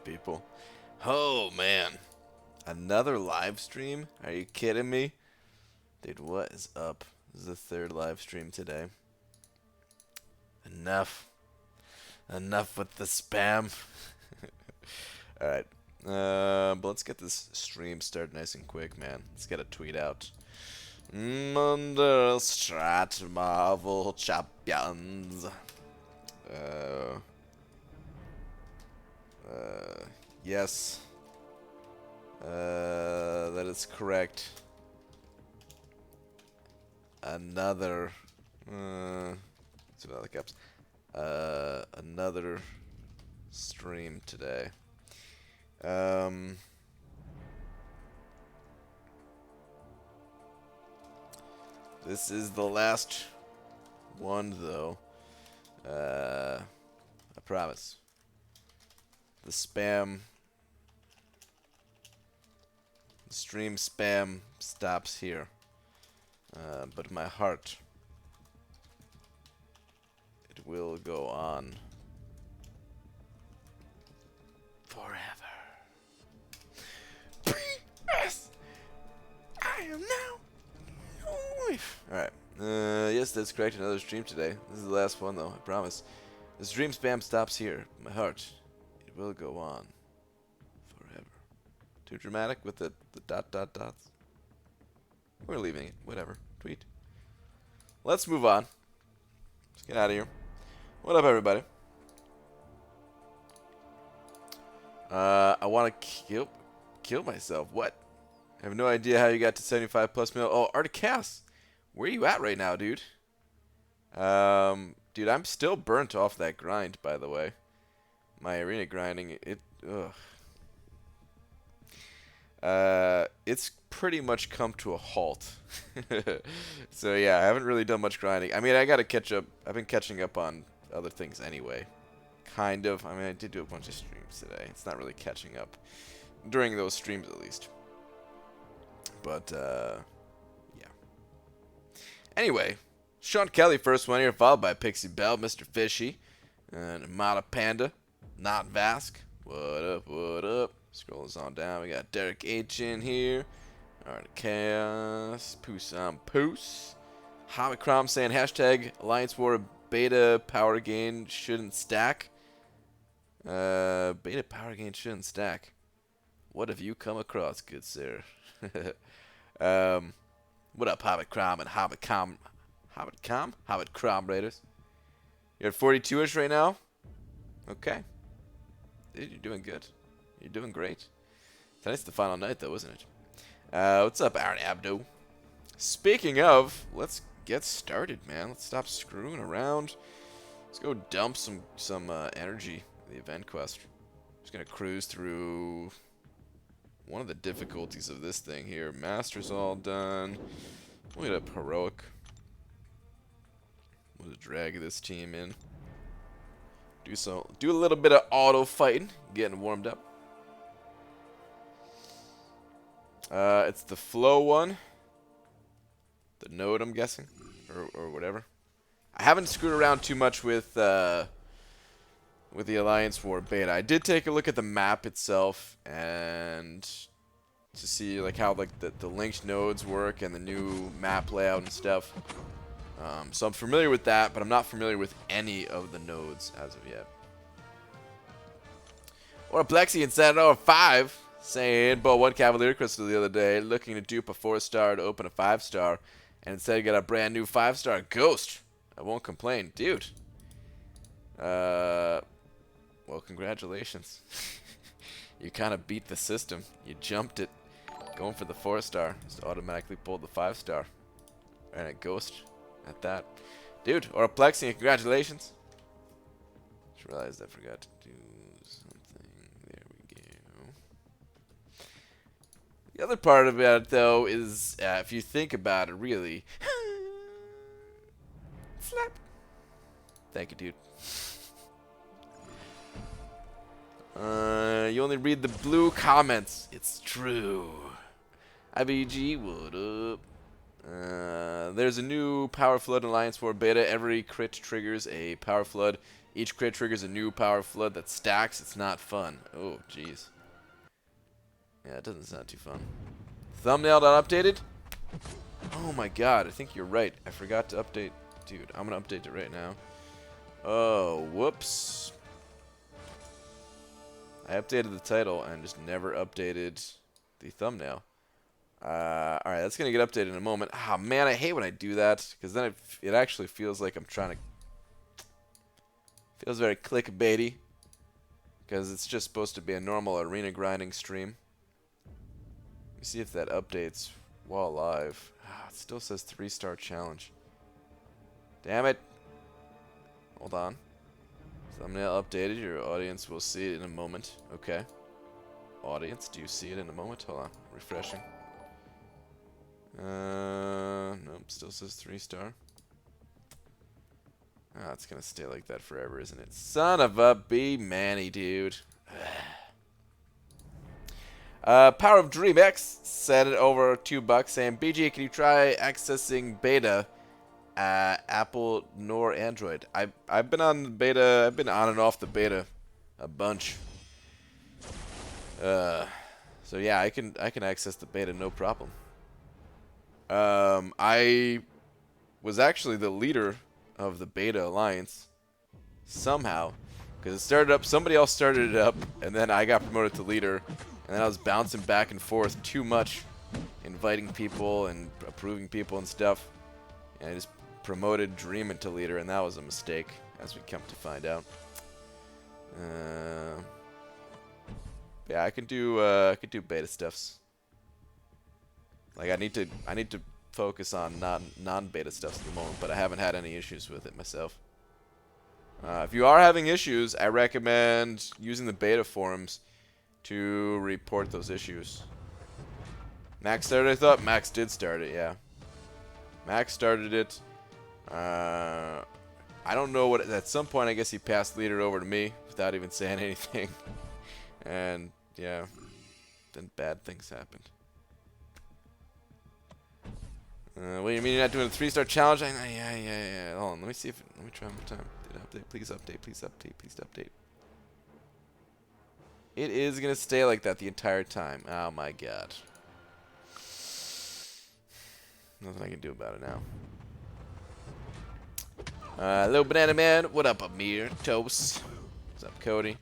people? Oh, man. Another live stream? Are you kidding me? Dude, what is up? This is the third live stream today. Enough. Enough with the spam. Alright. But let's get this stream started nice and quick, man. Let's get a tweet out. Strat Marvel Champions. Yes. That is correct. Another. Another caps. Another stream today. This is the last one, though. I promise. The spam, the stream spam stops here. But my heart, it will go on forever. Yes, I am now your wife. Alright. Yes, that's correct. Another stream today. This is the last one, though. I promise. The stream spam stops here. My heart, it will go on forever. Too dramatic with the dot dot dots. We're leaving it. Whatever. Tweet. Let's move on. Let's get out of here. What up, everybody? I want to kill myself. What? I have no idea how you got to 75 plus mil. Oh, Articast. Where are you at right now, dude? Dude, I'm still burnt off that grind, by the way. My arena grinding, it's pretty much come to a halt. So yeah, I haven't really done much grinding. I mean, I gotta catch up. I've been catching up on other things anyway. Kind of. I mean, I did do a bunch of streams today. It's not really catching up. During those streams, at least. But, yeah. Anyway, Sean Kelly, first one here, followed by Pixie Bell, Mr. Fishy, and Amada Panda, Not Vask. What up, what up? Scrolls on down. We got Derek H in here. Alright, Chaos. Poos on Poos. Homicrom saying hashtag Alliance War beta power gain shouldn't stack. Beta power gain shouldn't stack. What have you come across, good sir? What up, Hobbitcrom and Hobbitcom? Hobbitcrom Raiders. You're at 42-ish right now? Okay. Dude, you're doing good. You're doing great. Tonight's the final night, though, isn't it? What's up, Aaron Abdo? Speaking of, let's get started, man. Let's stop screwing around. Let's go dump some energy in the event quest. Just gonna cruise through one of the difficulties of this thing here. Master's all done. We'll hit up Heroic. We'll just drag this team in. Do a little bit of auto fighting, getting warmed up. It's the flow one. The node, I'm guessing. Or whatever. I haven't screwed around too much with the Alliance War beta. I did take a look at the map itself and to see like how like the linked nodes work and the new map layout and stuff. So I'm familiar with that, but I'm not familiar with any of the nodes as of yet. Or Plexi in Saturday 5 saying, bought one Cavalier Crystal the other day, looking to dupe a 4-star to open a 5-star, and instead got a brand new 5-star Ghost. I won't complain, dude. Well, congratulations. You kind of beat the system. You jumped it, going for the 4-star, just automatically pulled the 5-star, and a Ghost at that, dude. Or Plexi, congratulations. Just realized I forgot to do something. There we go. The other part of it, though, is if you think about it, really. Slap. Thank you, dude. You only read the blue comments. It's true. IBG, what up? There's a new Power Flood Alliance War beta. Every crit triggers a Power Flood. Each crit triggers a new Power Flood that stacks. It's not fun. Oh, jeez. Yeah, it doesn't sound too fun. Thumbnail not updated? Oh my god, I think you're right. I forgot to update. Dude, I'm gonna update it right now. Oh, whoops. I updated the title and just never updated the thumbnail. Alright, that's gonna get updated in a moment. Ah, man, I hate when I do that, because then it actually feels like I'm trying to... Feels very clickbaity, because it's just supposed to be a normal arena grinding stream. Let me see if that updates while live. Ah, it still says 3-star challenge. Damn it. Hold on. Thumbnail updated. Your audience will see it in a moment. Okay. Audience, do you see it in a moment? Hold on. Refreshing. Nope. Still says 3-star. Ah, it's gonna stay like that forever, isn't it? Son of a B-manny, dude. Power of Dream X sent it over $2 saying, BG, can you try accessing beta? Apple nor Android. I've been on the beta. I've been on and off the beta a bunch. So yeah, I can access the beta no problem. I was actually the leader of the beta alliance somehow, because it started up. Somebody else started it up, and then I got promoted to leader, and then I was bouncing back and forth too much, inviting people and approving people and stuff, and I just promoted Dream into leader, and that was a mistake, as we come to find out. Yeah, I can do beta stuffs. Like I need to focus on non-beta stuffs at the moment, but I haven't had any issues with it myself. If you are having issues, I recommend using the beta forums to report those issues. Max started, I thought? Max did start it, yeah. Max started it. I don't know what... At some point, I guess he passed leader over to me without even saying anything. And, yeah. Then bad things happened. What do you mean you're not doing a 3-star challenge? Yeah. Hold on, let me see if... Let me try one more time. Did it update? Please update, please update, please update. It is going to stay like that the entire time. Oh my god. Nothing I can do about it now. Hello, Banana Man. What up, Amir? Toast. What's up, Cody?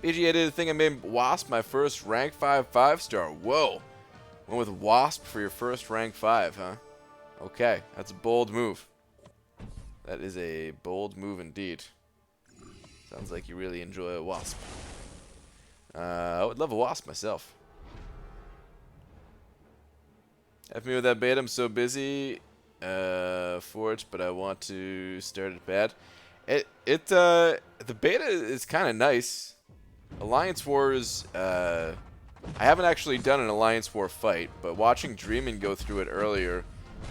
BG, I did a thing. I made Wasp my first rank 5 5-star. Whoa. Went with Wasp for your first rank 5, huh? Okay, that's a bold move. That is a bold move indeed. Sounds like you really enjoy a Wasp. I would love a Wasp myself. F me with that beta. I'm so busy for it, but I want to start it bad. The beta is kind of nice. Alliance Wars. I haven't actually done an Alliance War fight, but watching Dreamin' go through it earlier,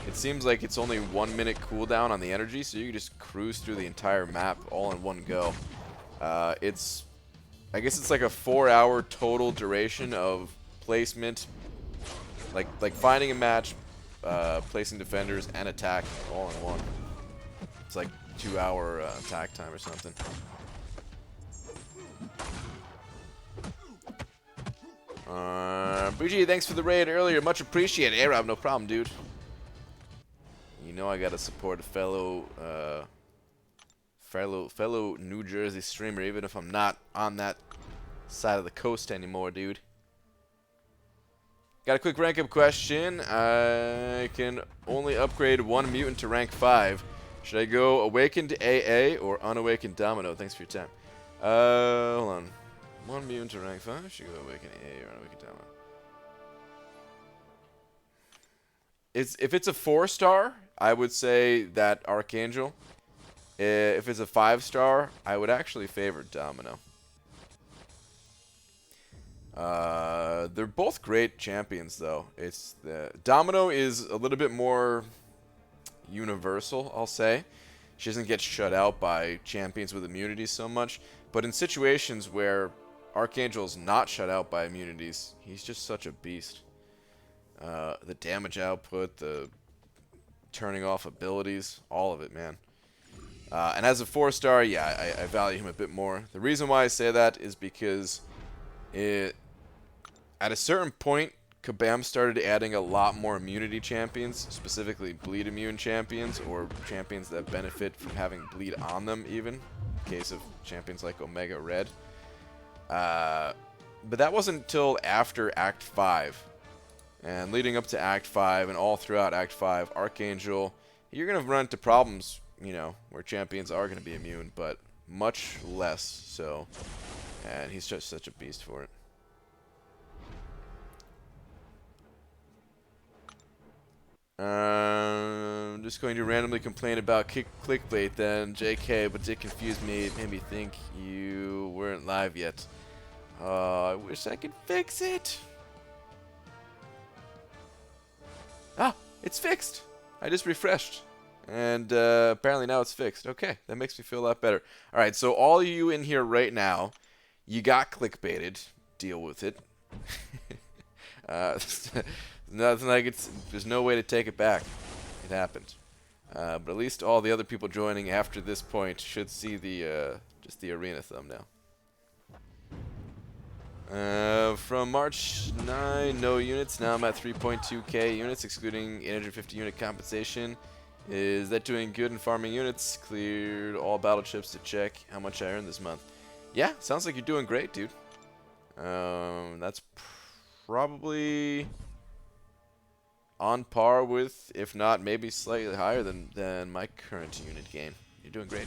it seems like it's only 1 minute cooldown on the energy, so you can just cruise through the entire map all in one go. I guess it's like a 4-hour total duration of placement, like finding a match, placing defenders, and attack all in one. It's like 2-hour attack time or something. BG, thanks for the raid earlier. Much appreciated. Hey, Rob, no problem, dude. You know I gotta support a fellow New Jersey streamer, even if I'm not on that side of the coast anymore, dude. Got a quick rank up question. I can only upgrade 1 mutant to rank 5. Should I go Awakened AA or Unawakened Domino? Thanks for your time. Hold on. 1 mutant to rank 5. Should go Awakened AA or Unawakened Domino. If it's a 4-star, I would say that Archangel. If it's a 5-star, I would actually favor Domino. They're both great champions, though. Domino is a little bit more universal, I'll say. She doesn't get shut out by champions with immunities so much. But in situations where Archangel's not shut out by immunities, he's just such a beast. The damage output, the turning off abilities, all of it, man. And as a 4-star, yeah, I value him a bit more. The reason why I say that is because at a certain point, Kabam started adding a lot more immunity champions, specifically bleed immune champions, or champions that benefit from having bleed on them even, in case of champions like Omega Red. But that wasn't until after Act 5. And leading up to Act 5 and all throughout Act 5, Archangel, you're going to run into problems, you know, where champions are going to be immune, but much less so. And he's just such a beast for it. I'm just going to randomly complain about clickbait then, JK, but it confused me. It made me think you weren't live yet. I wish I could fix it. Ah, it's fixed. I just refreshed. And apparently now it's fixed. Okay, that makes me feel a lot better. Alright, so all of you in here right now, you got clickbaited. Deal with it. Nothing like there's no way to take it back. It happened. But at least all the other people joining after this point should see the just the arena thumbnail. From March 9, no units. Now I'm at 3.2k units, excluding 850 unit compensation. Is that doing good in farming units? Cleared all battle chips to check how much I earned this month. Yeah, sounds like you're doing great, dude. That's probably on par with, if not maybe slightly higher than my current unit gain. You're doing great.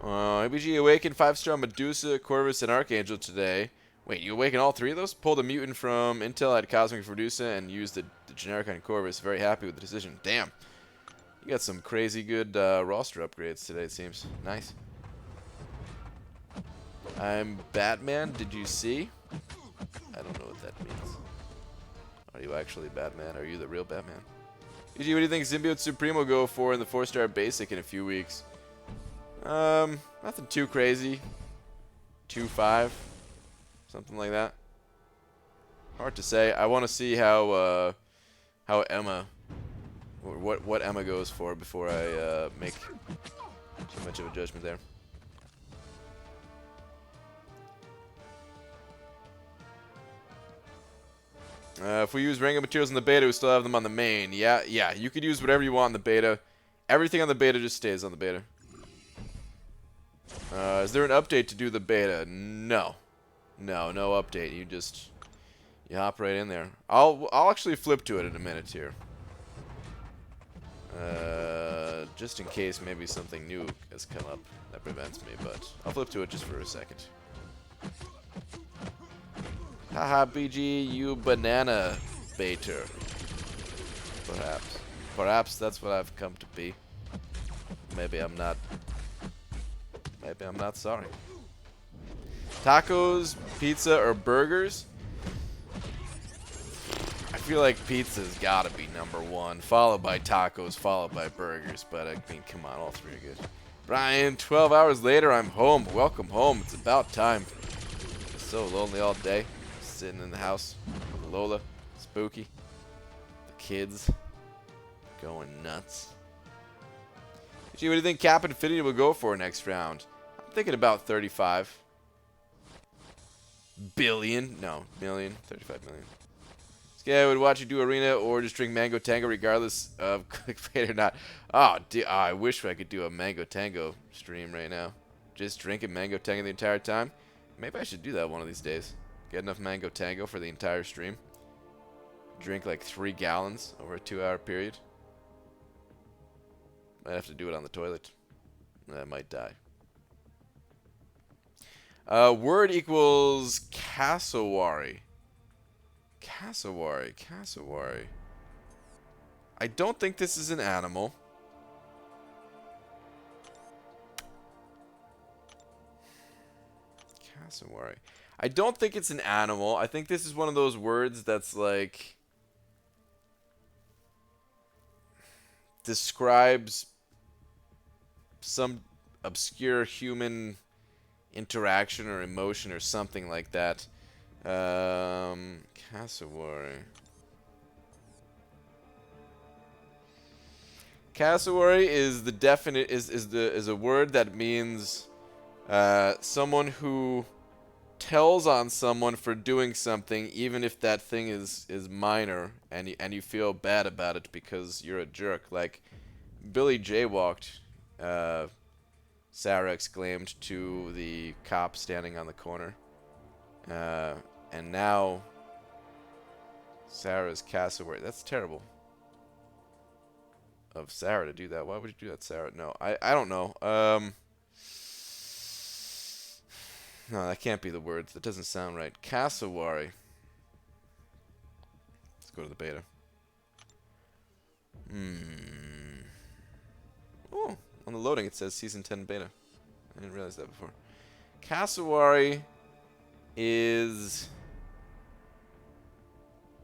ABG awakened 5-star Medusa, Corvus, and Archangel today. Wait, you awakened all 3 of those? Pulled a mutant from Intel at Cosmic for Medusa and used the generic on Corvus. Very happy with the decision. Damn. You got some crazy good roster upgrades today, it seems. Nice. I'm Batman. Did you see? I don't know what that means. Are you actually Batman? Are you the real Batman? EG, what do you think Symbiote Supreme will go for in the 4-star basic in a few weeks? Nothing too crazy. 2.5. Something like that. Hard to say. I want to see how Emma, what Emma goes for before I make too much of a judgment there. If we use Ranga materials in the beta, we still have them on the main. Yeah, you could use whatever you want in the beta. Everything on the beta just stays on the beta. Is there an update to do the beta? No. No update. You hop right in there. I'll actually flip to it in a minute here. Just in case maybe something new has come up that prevents me, but I'll flip to it just for a second. Haha, BG, you banana baiter. Perhaps. Perhaps that's what I've come to be. Maybe I'm not. Maybe I'm not sorry. Tacos, pizza, or burgers? I feel like pizza's gotta be #1, followed by tacos, followed by burgers, but I mean, come on, all 3 are good. Brian, 12 hours later, I'm home. Welcome home. It's about time. So lonely all day. Sitting in the house with Lola, Spooky, the kids, going nuts. Gee, what do you think Cap Infinity will go for next round? I'm thinking about 35 billion. No, million. 35 million. This guy would watch you do arena or just drink Mango Tango regardless of clickbait or not. Oh, I wish I could do a Mango Tango stream right now. Just drinking Mango Tango the entire time. Maybe I should do that one of these days. Get enough Mango Tango for the entire stream. Drink like 3 gallons over a 2-hour period. Might have to do it on the toilet. I might die. Word equals Cassowary. Cassowary. I don't think this is an animal. Cassowary. I don't think it's an animal. I think this is one of those words that's like describes some obscure human interaction or emotion or something like that. Cassowary. Cassowary is the definite is a word that means someone who tells on someone for doing something, even if that thing is minor, and you feel bad about it because you're a jerk. Like Billy jaywalked, Sarah exclaimed to the cop standing on the corner, and now Sarah's Cassowary. That's terrible of Sarah to do that. Why would you do that, Sarah? No, I don't know. No, that can't be the words. That doesn't sound right. Cassowary. Let's go to the beta. Oh, on the loading it says Season 10 beta. I didn't realize that before. Cassowary is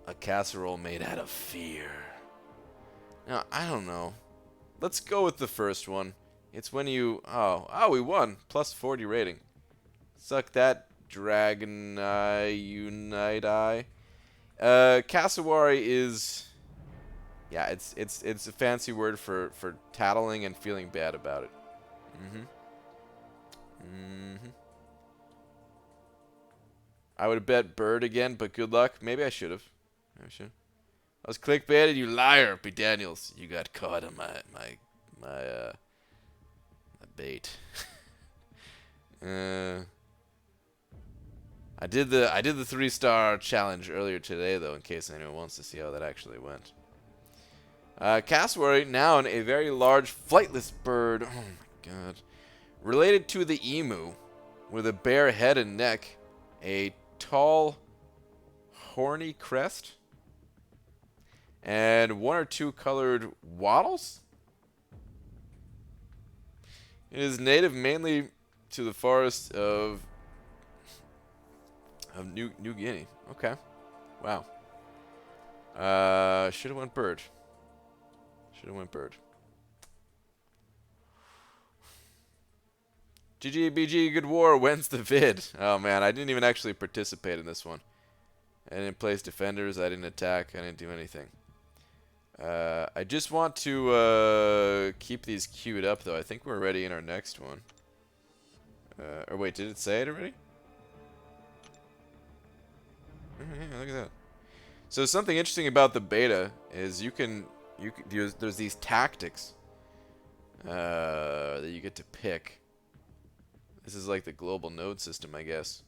a casserole made out of fear. Now, I don't know. Let's go with the first one. It's when you... Oh, we won. Plus 40 rating. Suck that, Dragon Eye, Unite Eye. Cassowary is... Yeah, it's a fancy word for tattling and feeling bad about it. I would have bet bird again, but good luck. Maybe I should have. I was clickbaited, you liar, B. Daniels. You got caught on my bait. I did the 3-star challenge earlier today, though, in case anyone wants to see how that actually went. Cassowary, noun, a very large flightless bird. Oh my god. Related to the emu, with a bare head and neck, a tall, horny crest, and 1 or 2 colored wattles. It is native mainly to the forests of New Guinea. Okay. Wow. Should have went bird. GGBG, good war. When's the vid? Oh man, I didn't even actually participate in this one. I didn't place defenders. I didn't attack. I didn't do anything. I just want to keep these queued up, though. I think we're ready in our next one. Or wait, did it say it already? Yeah, look at that. So something interesting about the beta is there's these tactics that you get to pick. This is like the global node system, I guess.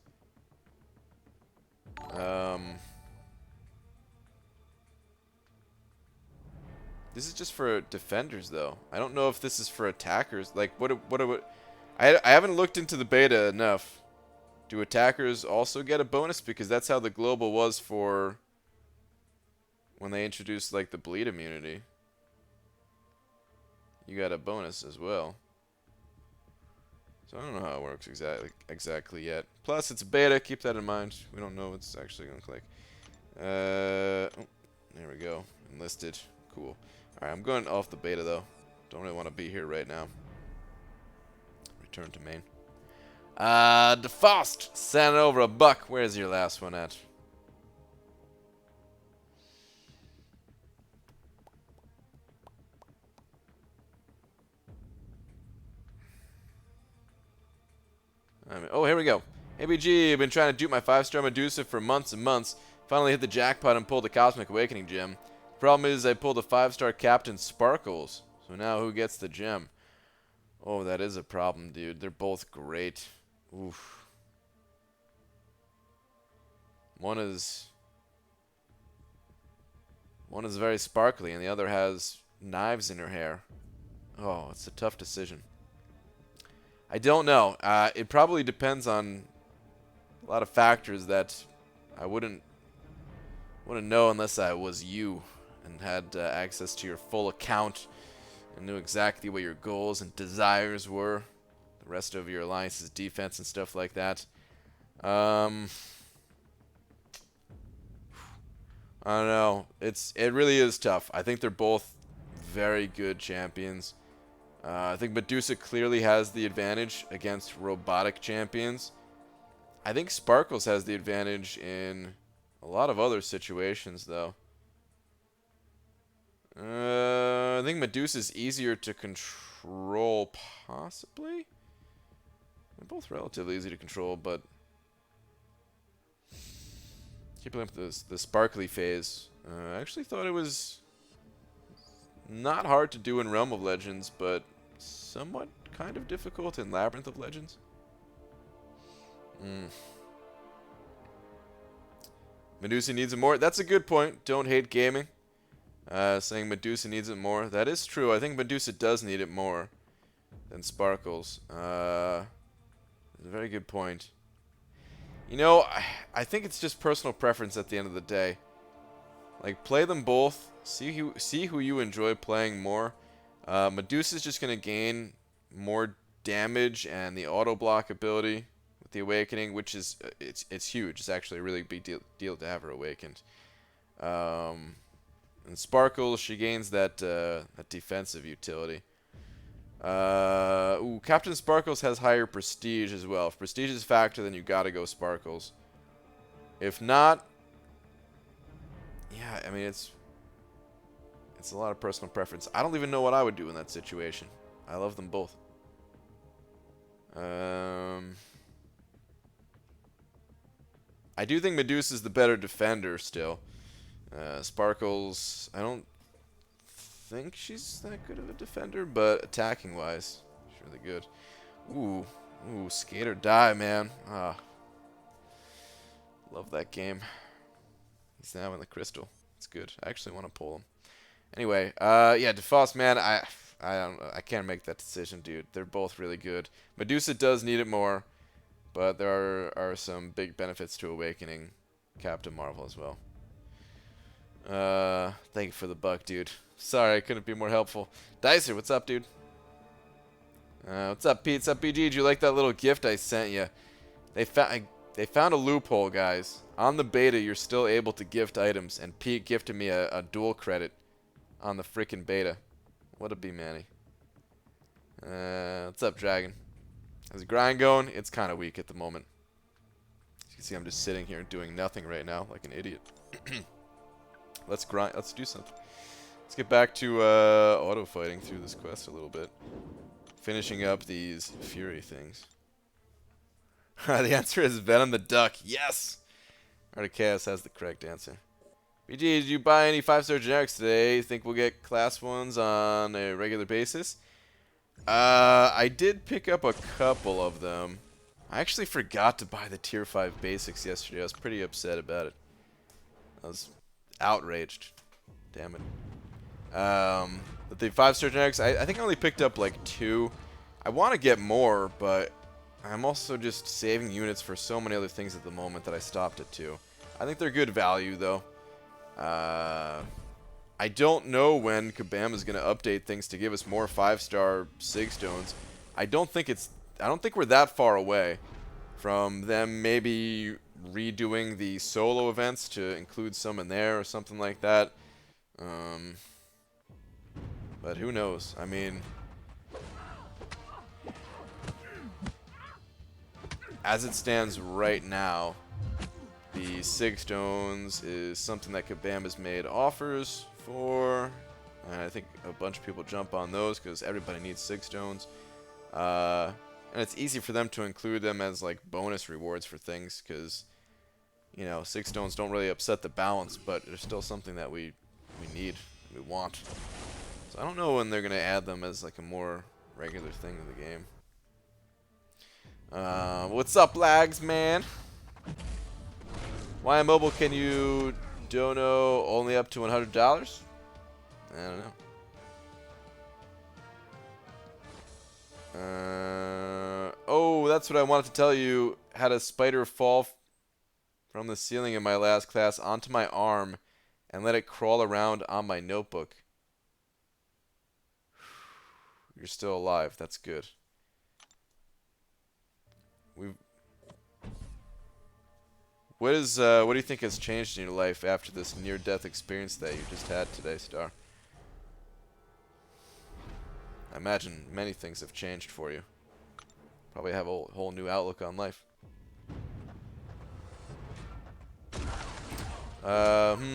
This is just for defenders, though. I don't know if this is for attackers. Like, I haven't looked into the beta enough. Do attackers also get a bonus? Because that's how the global was for when they introduced, like, the bleed immunity. You got a bonus as well. So I don't know how it works exactly yet. Plus, it's beta. Keep that in mind. We don't know what's actually going to click. Oh, there we go. Enlisted. Cool. Alright, I'm going off the beta, though. Don't really want to be here right now. Return to main. DeFost, send over a buck. Where's your last one at? Oh, here we go. ABG, I've been trying to dupe my 5-star Medusa for months and months. Finally hit the jackpot and pulled the Cosmic Awakening gem. Problem is, I pulled a 5-star Captain Sparkles. So now who gets the gem? Oh, that is a problem, dude. They're both great. Oof. One is very sparkly, and the other has knives in her hair. Oh, it's a tough decision. I don't know. It probably depends on a lot of factors that I wouldn't know unless I was you and had access to your full account and knew exactly what your goals and desires were. The rest of your alliance's defense and stuff like that. I don't know. It really is tough. I think they're both very good champions. I think Medusa clearly has the advantage against robotic champions. I think Sparkles has the advantage in a lot of other situations, though. I think Medusa's easier to control, possibly? They're both relatively easy to control, but... keeping up the sparkly phase. I actually thought it was not hard to do in Realm of Legends, but somewhat kind of difficult in Labyrinth of Legends. Medusa needs it more. That's a good point. Don't hate gaming. Saying Medusa needs it more. That is true. I think Medusa does need it more than Sparkles. A very good point. You know, I think it's just personal preference at the end of the day. Like, play them both. See who you enjoy playing more. Medusa's just going to gain more damage and the auto block ability with the Awakening, which is it's huge. It's actually a really big deal to have her awakened. And Sparkles, she gains that defensive utility. Captain Sparkles has higher prestige as well. If prestige is a factor, then you gotta go Sparkles. If not, yeah, I mean it's a lot of personal preference. I don't even know what I would do in that situation. I love them both. I do think Medusa's the better defender still. Sparkles, I don't think she's that good of a defender, but attacking-wise, she's really good. Ooh, skate or die, man. Love that game. He's now in the crystal. It's good. I actually want to pull him. Anyway, yeah, DeFoss, man, I can't make that decision, dude. They're both really good. Medusa does need it more, but there are some big benefits to Awakening Captain Marvel as well. Thank you for the buck, dude. Sorry, I couldn't be more helpful. Dicer, what's up, dude? What's up, Pete? What's up, BG? Did you like that little gift I sent you? They found a loophole, guys. On the beta, you're still able to gift items, and Pete gifted me a dual credit on the frickin' beta. What a B-Manny. What's up, Dragon? How's the grind going? It's kind of weak at the moment. As you can see, I'm just sitting here doing nothing right now, like an idiot. Let's grind. Let's do something. Let's get back to auto fighting through this quest a little bit. Finishing up these Fury things. The answer is Venom the Duck. Yes! Art of Chaos has the correct answer. BG, did you buy any 5-star generics today? Think we'll get class 1s on a regular basis? I did pick up a couple of them. I actually forgot to buy the tier 5 basics yesterday. I was pretty upset about it. I was outraged. Damn it. But the 5-star generics, I think I only picked up like 2. I want to get more, but I'm also just saving units for so many other things at the moment that I stopped at 2. I think they're good value, though. I don't know when Kabam is going to update things to give us more 5-star Sig Stones. I don't think we're that far away from them maybe redoing the solo events to include some in there or something like that. But who knows? I mean, as it stands right now, the Sig Stones is something that Kabam has made offers for, and I think a bunch of people jump on those because everybody needs Sig Stones. And it's easy for them to include them as like bonus rewards for things because, you know, Sig Stones don't really upset the balance, but they're still something that we need, we want. So I don't know when they're going to add them as like a more regular thing in the game. What's up, lags, man? Why on mobile can you dono only up to $100? I don't know. Oh, that's what I wanted to tell you. Had a spider fall from the ceiling in my last class onto my arm and let it crawl around on my notebook. You're still alive. That's good. What do you think has changed in your life after this near-death experience that you just had today, Star? I imagine many things have changed for you. Probably have a whole new outlook on life.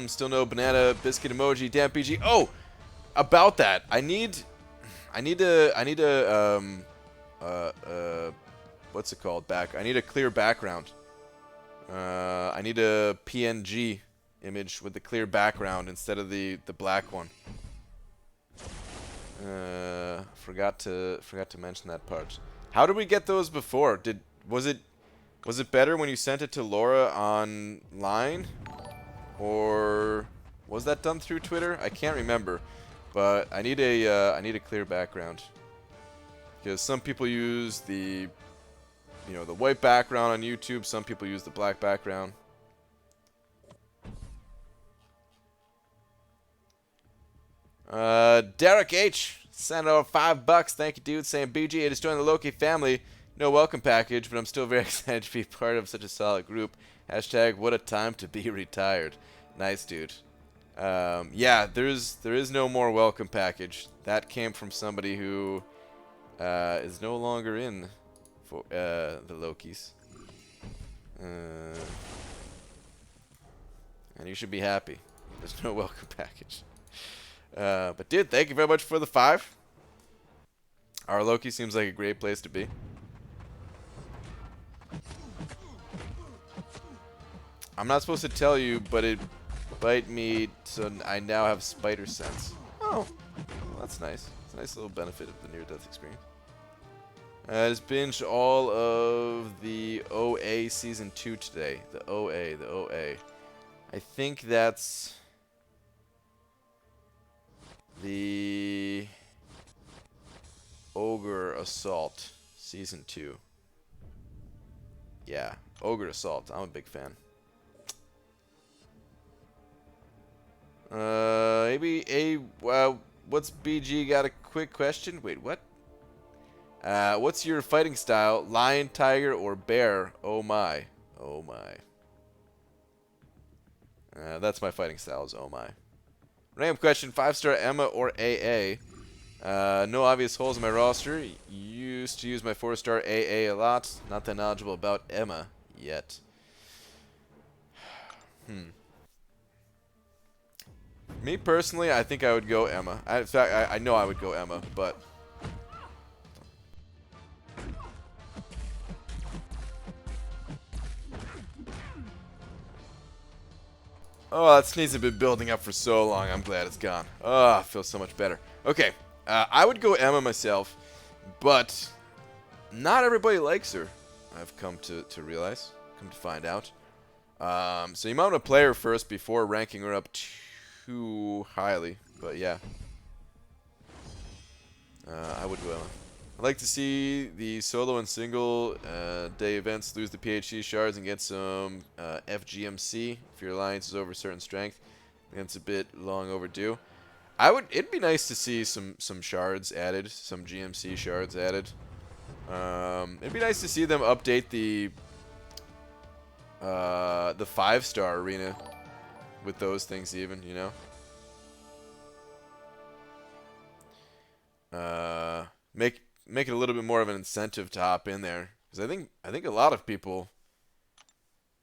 Still no banana biscuit emoji. Damn, PG. Oh! about that, I need a what's it called? I need a clear background. I need a PNG image with the clear background instead of the black one. Forgot to mention that part. How did we get those before? Was it better when you sent it to Laura online, or was that done through Twitter? I can't remember, but I need a clear background because some people use the white background on YouTube. Some people use the black background. Derek H. sent over $5. Thank you, dude. Saying BG, I just joined the Loki family. No welcome package, but I'm still very excited to be part of such a solid group. Hashtag what a time to be retired. Nice, dude. Yeah, there is no more welcome package. That came from somebody who is no longer in for the Lokis. And you should be happy. There's no welcome package. But dude, thank you very much for the 5. Our Loki seems like a great place to be. I'm not supposed to tell you, but it bite me, so I now have spider sense. Oh, well, that's nice. It's a nice little benefit of the near-death experience. I just binged all of the OA Season 2 today. The OA. I think that's the Ogre Assault Season 2. Yeah, Ogre Assault. I'm a big fan. What's BG got a quick question? Wait, what? What's your fighting style? Lion, tiger, or bear? Oh my. Oh my. That's my fighting style, is oh my. Random question, 5-star Emma or AA? No obvious holes in my roster. Used to use my 4-star AA a lot. Not that knowledgeable about Emma yet. Me personally, I think I would go Emma. In fact, I know I would go Emma, but oh, that sneeze has been building up for so long. I'm glad it's gone. Oh, I feel so much better. Okay, I would go Emma myself, but not everybody likes her. I've come to realize, come to find out. So you might want to play her first before ranking her up too highly. But yeah, I would go Emma. I'd like to see the solo and single day events lose the PhD shards and get some FGMC if your alliance is over a certain strength. I think it's a bit long overdue. It'd be nice to see some shards added, some GMC shards added. It'd be nice to see them update the 5-star arena with those things even, you know. Make it a little bit more of an incentive to hop in there, because I think a lot of people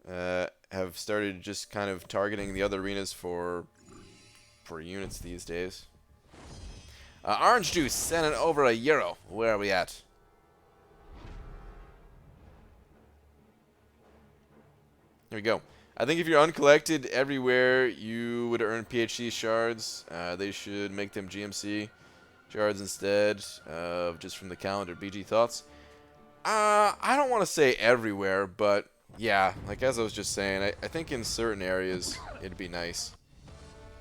have started just kind of targeting the other arenas for units these days. Orange Juice sending over €1. Where are we at? Here we go. I think if you're uncollected everywhere, you would earn PhD shards. They should make them GMC shards instead of just from the calendar. BG thoughts? I don't want to say everywhere, but yeah, like as I was just saying, I think in certain areas it'd be nice.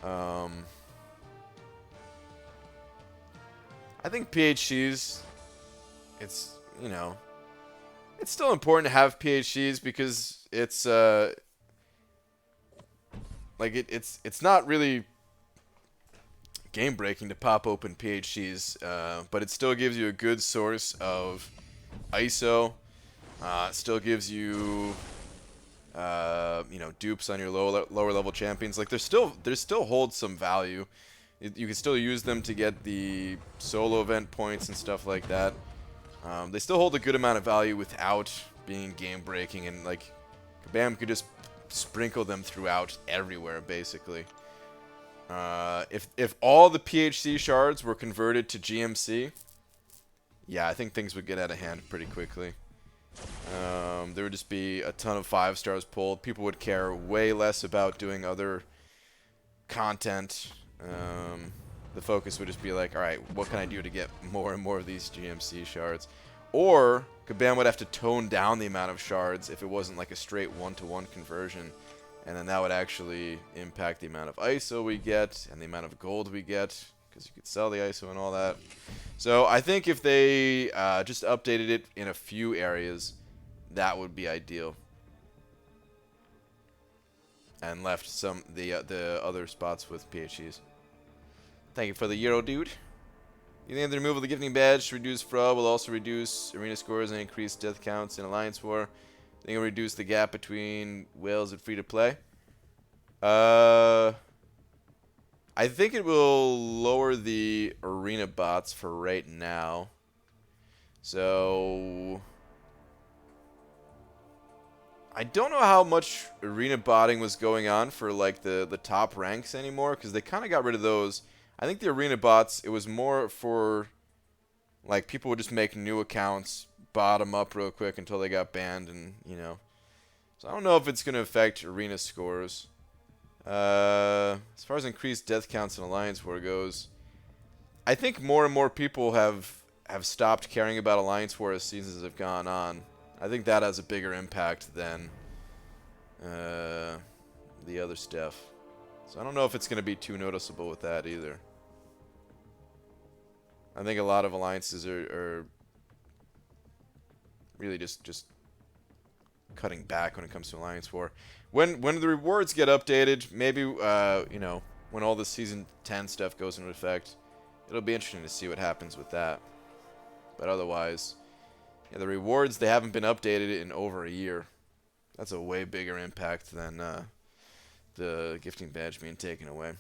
I think PhDs, it's, you know, it's still important to have PhDs because it's like it's not really game breaking to pop open PhDs, but it still gives you a good source of ISO. It still gives you you know, dupes on your lower level champions. Like there's still holds some value. You can still use them to get the solo event points and stuff like that. They still hold a good amount of value without being game breaking, and like Kabam could just sprinkle them throughout everywhere basically. If all the PHC shards were converted to GMC, yeah, I think things would get out of hand pretty quickly. There would just be a ton of 5 stars pulled. People would care way less about doing other content. The focus would just be like, alright, what can I do to get more and more of these GMC shards? Or, Kabam would have to tone down the amount of shards if it wasn't like a straight 1-to-1 conversion. And then that would actually impact the amount of ISO we get and the amount of gold we get, because you could sell the ISO and all that. So I think if they just updated it in a few areas, that would be ideal. And left some the other spots with PHEs. Thank you for the Euro, dude. You think the removal of the gifting badge to reduce fraud will also reduce arena scores and increase death counts in Alliance War? I think it'll reduce the gap between whales and free-to-play. I think it will lower the arena bots for right now. So I don't know how much arena botting was going on for like the top ranks anymore, because they kind of got rid of those. I think the arena bots, it was more for like people would just make new accounts, bot them up real quick until they got banned, and you know. So I don't know if it's going to affect arena scores. As far as increased death counts in Alliance War goes, I think more and more people have stopped caring about Alliance War as seasons have gone on. I think that has a bigger impact than the other stuff. So I don't know if it's going to be too noticeable with that either. I think a lot of alliances are really just cutting back when it comes to Alliance War. When the rewards get updated, maybe you know, when all the Season 10 stuff goes into effect, it'll be interesting to see what happens with that. But otherwise, yeah, the rewards, they haven't been updated in over a year. That's a way bigger impact than the gifting badge being taken away.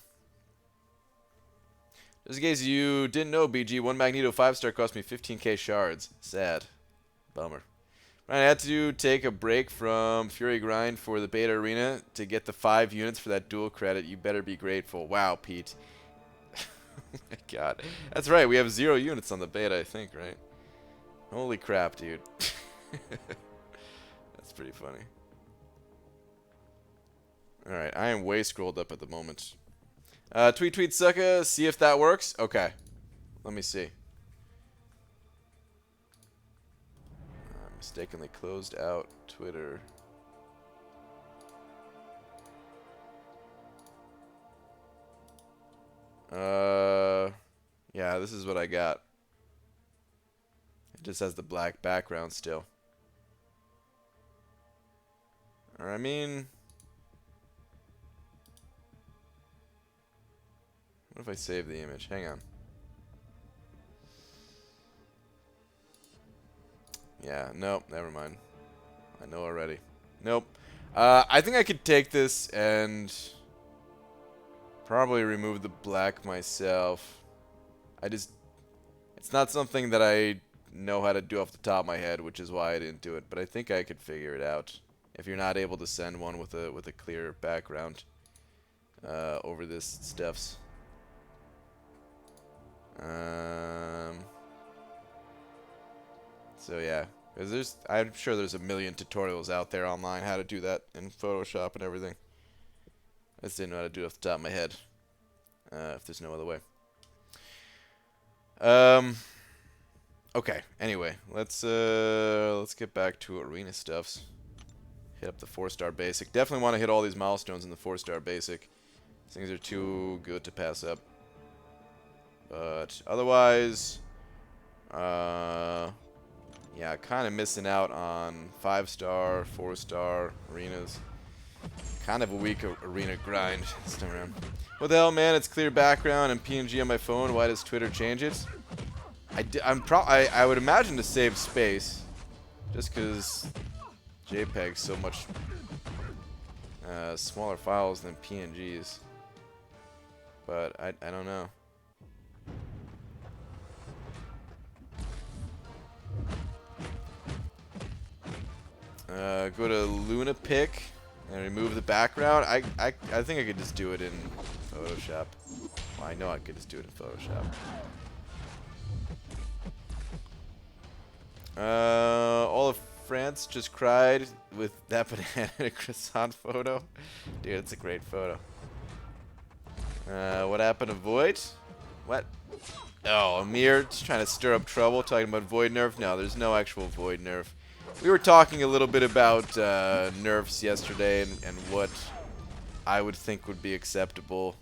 Just in case you didn't know, BG, one Magneto 5-star cost me 15k shards. Sad. Bummer. I had to take a break from Fury Grind for the beta arena to get the 5 units for that dual credit. You better be grateful. Wow, Pete. Oh my god. That's right, we have 0 units on the beta, I think, right? Holy crap, dude. That's pretty funny. Alright, I am way scrolled up at the moment. Tweet sucker, see if that works. Okay. Let me see. Mistakenly closed out Twitter. Yeah, this is what I got. It just has the black background still. Or I mean, what if I save the image? Hang on. Yeah, nope, never mind. I know already. Nope. I think I could take this and probably remove the black myself. It's not something that I know how to do off the top of my head, which is why I didn't do it. But I think I could figure it out if you're not able to send one with a clear background over this stuffs. So yeah, because I'm sure there's a million tutorials out there online how to do that in Photoshop and everything. I just didn't know how to do it off the top of my head. If there's no other way. Okay. Anyway, let's get back to arena stuffs. Hit up the 4-star basic. Definitely want to hit all these milestones in the 4-star basic. These things are too good to pass up. But otherwise, yeah, kind of missing out on 5-star, 4-star arenas. Kind of a weak arena grind this time around. What the hell, man? It's clear background and PNG on my phone. Why does Twitter change it? I would imagine to save space, just because JPEG's so much smaller files than PNGs. But I don't know. Go to Luna Pick and remove the background. I think I could just do it in Photoshop. Well, I know I could just do it in Photoshop. All of France just cried with that banana and a croissant photo. Dude, it's a great photo. What happened to Void? What? Oh, Amir just trying to stir up trouble, talking about Void nerf. No, there's no actual Void nerf. We were talking a little bit about nerfs yesterday and what I would think would be acceptable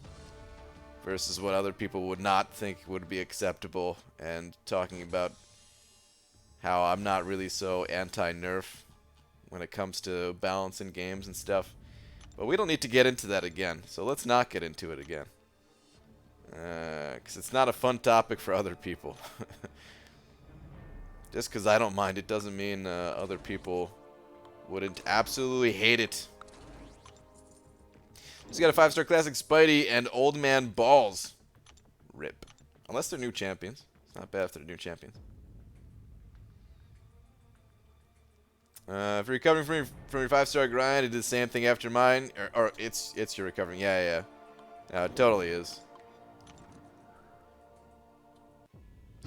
versus what other people would not think would be acceptable, and talking about how I'm not really so anti-nerf when it comes to balance in games and stuff. But we don't need to get into that again, so let's not get into it again. Because it's not a fun topic for other people. Just because I don't mind it doesn't mean other people wouldn't absolutely hate it. Just got a 5-star classic Spidey and Old Man Balls. Rip. Unless they're new champions. It's not bad if they're new champions. If you're recovering from your 5-star grind, it did the same thing after mine. Or it's your recovering. Yeah. It totally is.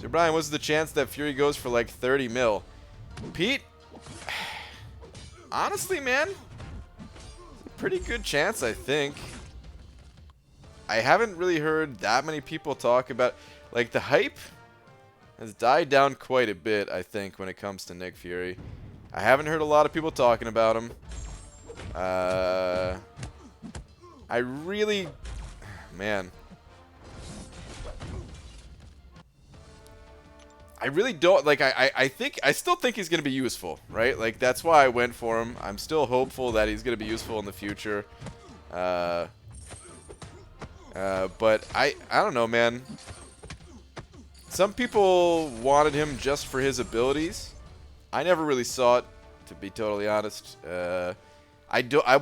So Brian, what's the chance that Fury goes for like 30 mil? Pete? Honestly, man, pretty good chance, I think. I haven't really heard that many people talk about, like, the hype has died down quite a bit, I think, when it comes to Nick Fury. I haven't heard a lot of people talking about him. I really, man, I really don't, like, I still think he's going to be useful, right? Like, that's why I went for him. I'm still hopeful that he's going to be useful in the future. But I don't know, man. Some people wanted him just for his abilities. I never really saw it, to be totally honest. I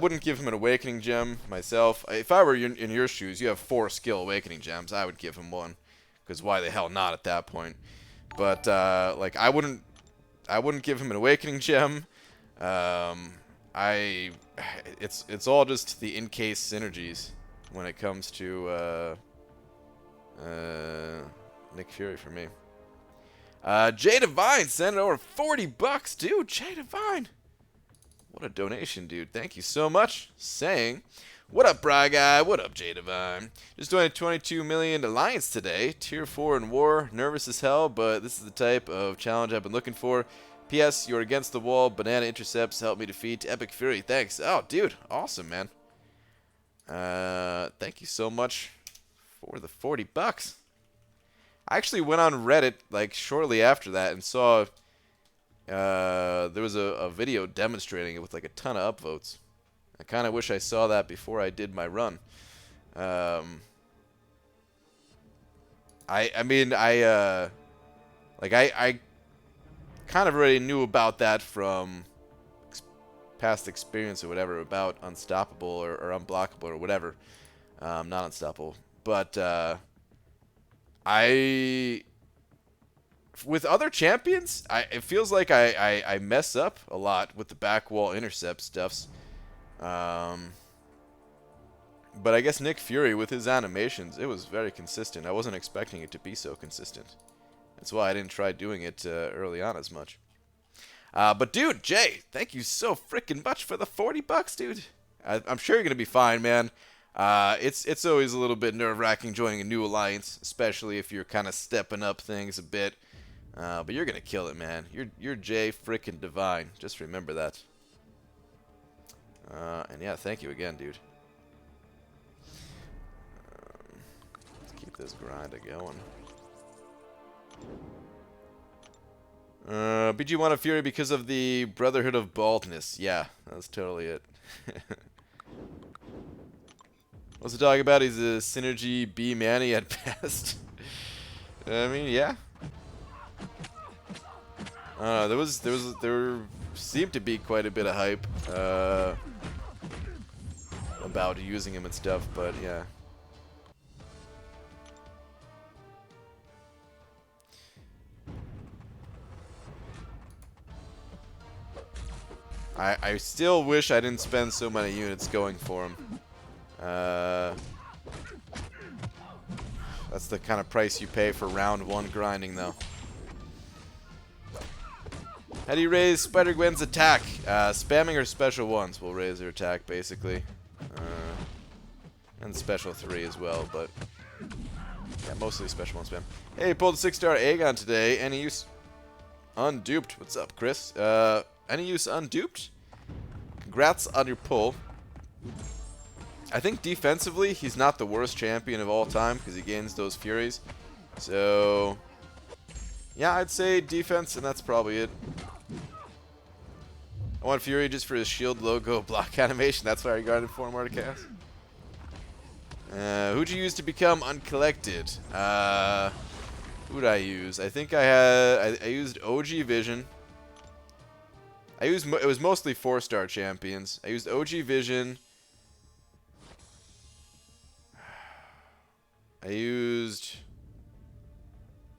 wouldn't give him an Awakening Gem myself. If I were in your shoes, you have 4 skill Awakening Gems, I would give him 1. Because why the hell not at that point? But like, I wouldn't give him an Awakening Gem. It's all just the in-case synergies when it comes to Nick Fury for me. Jay Divine sent over 40 bucks, dude. Jay Divine, what a donation, dude. Thank you so much. Saying, what up, Bry Guy? What up, Jay Divine? Just doing a 22 million Alliance today. Tier 4 in war. Nervous as hell, but this is the type of challenge I've been looking for. P.S. You're against the wall. Banana intercepts help me defeat Epic Fury. Thanks. Oh, dude. Awesome, man. Thank you so much for the 40 bucks. I actually went on Reddit, like, shortly after that and saw there was a video demonstrating it with, like, a ton of upvotes. I kind of wish I saw that before I did my run. I kind of already knew about that from past experience or whatever about Unstoppable or Unblockable or whatever. Not Unstoppable. But with other champions, it feels like I mess up a lot with the back wall intercept stuffs. But I guess Nick Fury, with his animations, it was very consistent. I wasn't expecting it to be so consistent. That's why I didn't try doing it early on as much. But dude, Jay, thank you so freaking much for the 40 bucks, dude. I'm sure you're gonna be fine, man. It's always a little bit nerve-wracking joining a new alliance, especially if you're kind of stepping up things a bit. But you're gonna kill it, man. You're Jay freaking Divine. Just remember that. And yeah, thank you again, dude. Let's keep this grind going. BG wanted Fury because of the Brotherhood of Baldness. Yeah, that's totally it. What's he talking about? He's a synergy B Manny at best. I mean, yeah. There seemed to be quite a bit of hype about using him and stuff, but yeah. I still wish I didn't spend so many units going for him. That's the kind of price you pay for round 1 grinding, though. How do you raise Spider-Gwen's attack? Spamming her special ones will raise her attack, basically. And special 3 as well, but... yeah, mostly special 1 spam. Hey, pulled a 6-star Aegon today. Any use? Unduped. What's up, Chris? Any use unduped? Congrats on your pull. I think defensively, he's not the worst champion of all time because he gains those Furies. So, yeah, I'd say defense, and that's probably it. I want Fury just for his shield logo block animation. That's why I guarded for Mordecast. Who'd you use to become uncollected? Who'd I use? I think I used OG Vision. It was mostly 4-star champions. I used OG Vision. I used...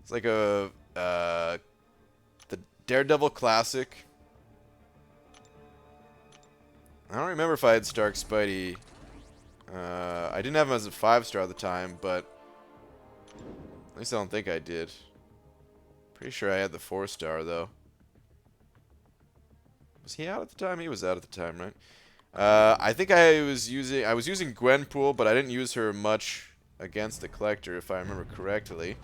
it's like the Daredevil Classic. I don't remember if I had Stark Spidey. I didn't have him as a 5-star at the time, but at least I don't think I did. Pretty sure I had the 4-star though. Was he out at the time? He was out at the time, right? I think I was using Gwenpool, but I didn't use her much against the Collector, if I remember correctly.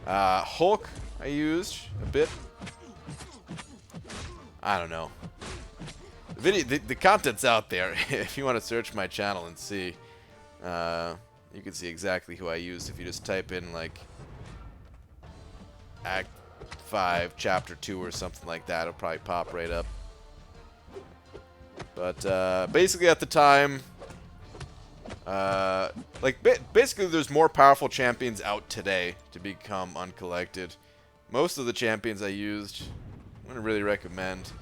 Hulk I used a bit. I don't know. The content's out there. If you want to search my channel and see, you can see exactly who I used if you just type in like Act 5, Chapter 2 or something like that. It'll probably pop right up. But basically at the time, basically there's more powerful champions out today to become uncollected. Most of the champions I used, I wouldn't really recommend.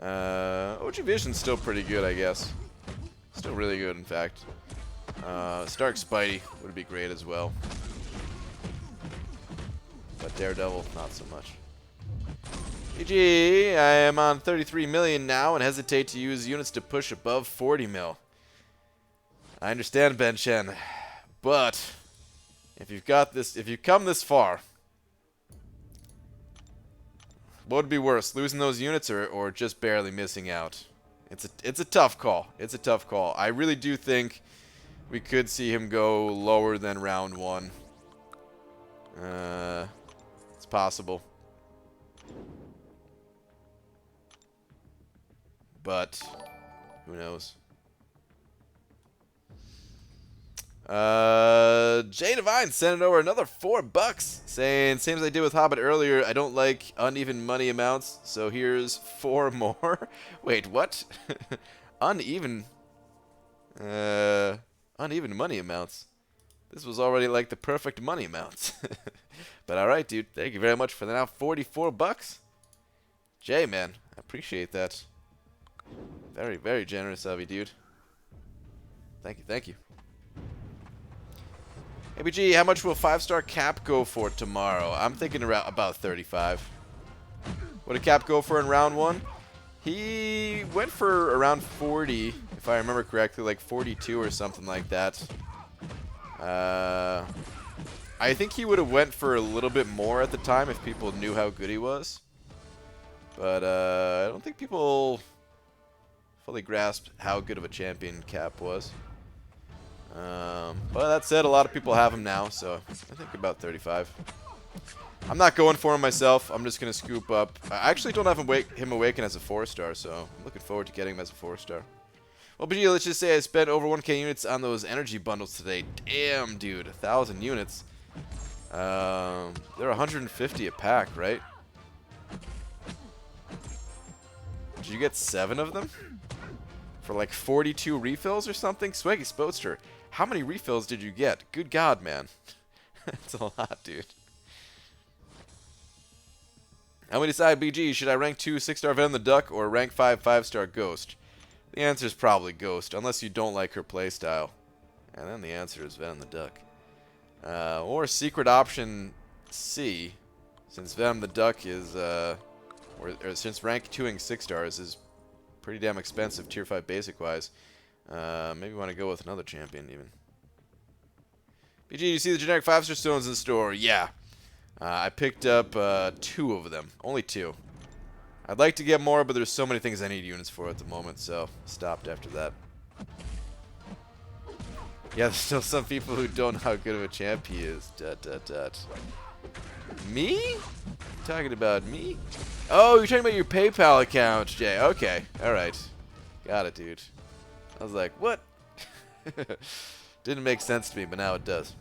OG Vision's still pretty good, I guess. Still really good, in fact. Stark Spidey would be great as well. But Daredevil, not so much. GG, I am on 33 million now and hesitate to use units to push above 40 mil. I understand, Ben Chen, but if you've got this, if you've come this far, what would be worse, losing those units or just barely missing out? It's a tough call. It's a tough call. I really do think we could see him go lower than round 1. It's possible. But who knows? Jay Devine sent over another $4, saying, same as I did with Hobbit earlier, I don't like uneven money amounts, so here's 4 more. Wait, what? Uneven money amounts. This was already like the perfect money amounts. But alright, dude, thank you very much for the now $44. Jay, man, I appreciate that. Very, very generous of you, dude. Thank you, thank you. ABG, how much will 5-star Cap go for tomorrow? I'm thinking around about 35. What did Cap go for in round 1? He went for around 40, if I remember correctly, like 42 or something like that. I think he would have went for a little bit more at the time if people knew how good he was. But I don't think people fully grasped how good of a champion Cap was. But that said, a lot of people have him now, so I think about 35. I'm not going for him myself. I'm just going to scoop up. I actually don't have him awaken as a 4-star, so I'm looking forward to getting him as a 4-star. Well, but let's just say I spent over 1k units on those energy bundles today. Damn, dude, 1,000 units. They're 150 a pack, right? Did you get 7 of them? For like 42 refills or something? Swaggy Spoadster, how many refills did you get? Good God, man. That's a lot, dude. How we decide, BG, should I rank 2 6-star Venom the Duck or rank 5 5-star Ghost? The answer is probably Ghost, unless you don't like her playstyle. And then the answer is Venom the Duck. Or secret option C, since Venom the Duck is, or since rank 2ing 6-stars is pretty damn expensive, tier 5 basic wise. Maybe want to go with another champion even. BG, you see the generic 5-star stones in the store? Yeah. I picked up 2 of them. Only 2. I'd like to get more, but there's so many things I need units for at the moment, so stopped after that. Yeah, there's still some people who don't know how good of a champ he is. Me? Talking about me? Oh, you're talking about your PayPal account, Jay. Okay, alright. Got it, dude. I was like, what? Didn't make sense to me, but now it does.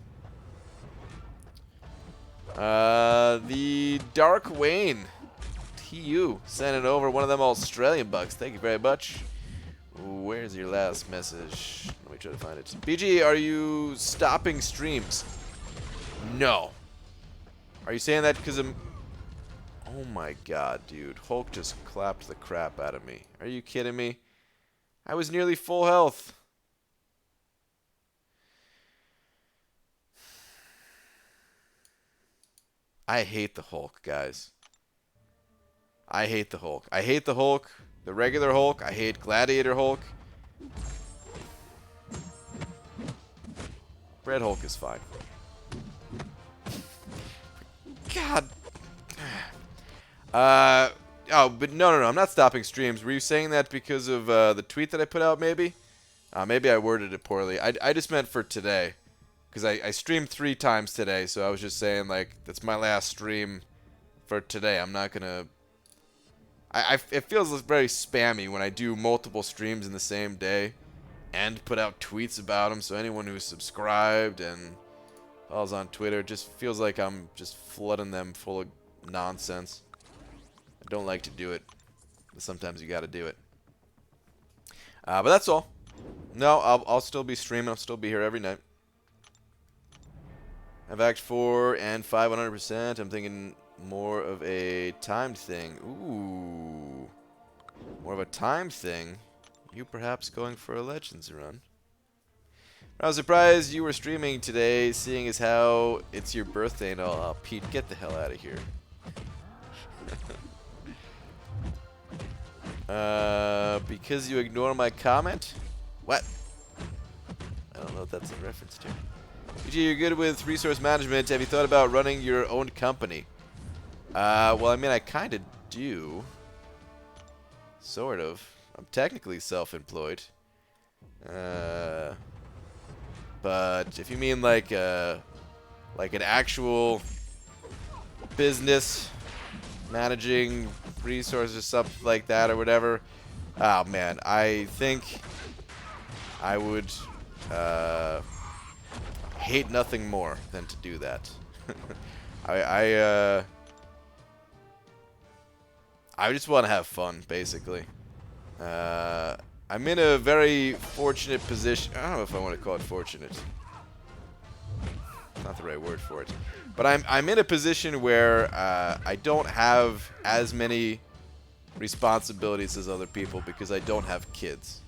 The Dark Wayne. TU. Sending over one of them Australian bucks. Thank you very much. Where's your last message? Let me try to find it. BG, are you stopping streams? No. Are you saying that because I'm... Oh my god, dude. Hulk just clapped the crap out of me. Are you kidding me? I was nearly full health. I hate the Hulk, guys. I hate the Hulk. I hate the Hulk. The regular Hulk. I hate Gladiator Hulk. Red Hulk is fine. God. Oh, but no. I'm not stopping streams. Were you saying that because of the tweet that I put out, maybe? Maybe I worded it poorly. I just meant for today. Because I streamed 3 times today, so I was just saying, like, that's my last stream for today. I'm not gonna... it feels very spammy when I do multiple streams in the same day and put out tweets about them, so anyone who's subscribed and follows on Twitter just feels like I'm just flooding them full of nonsense. I don't like to do it, but sometimes you gotta do it. But that's all. No, I'll still be streaming. I'll still be here every night. I've Act 4 and 5 100%. I'm thinking more of a timed thing. Ooh. More of a timed thing. You perhaps going for a Legends run. I was surprised you were streaming today, seeing as how it's your birthday and all. Oh, Pete, get the hell out of here. Because you ignore my comment? What? I don't know what that's in reference to. BG, you're good with resource management. Have you thought about running your own company? Well, I mean, I kind of do. Sort of. I'm technically self-employed. But if you mean like an actual business managing resources or something like that or whatever, oh man, I think I would hate nothing more than to do that. I just want to have fun, basically. I'm in a very fortunate position. I don't know if I want to call it fortunate. Not the right word for it. But I'm in a position where I don't have as many responsibilities as other people because I don't have kids.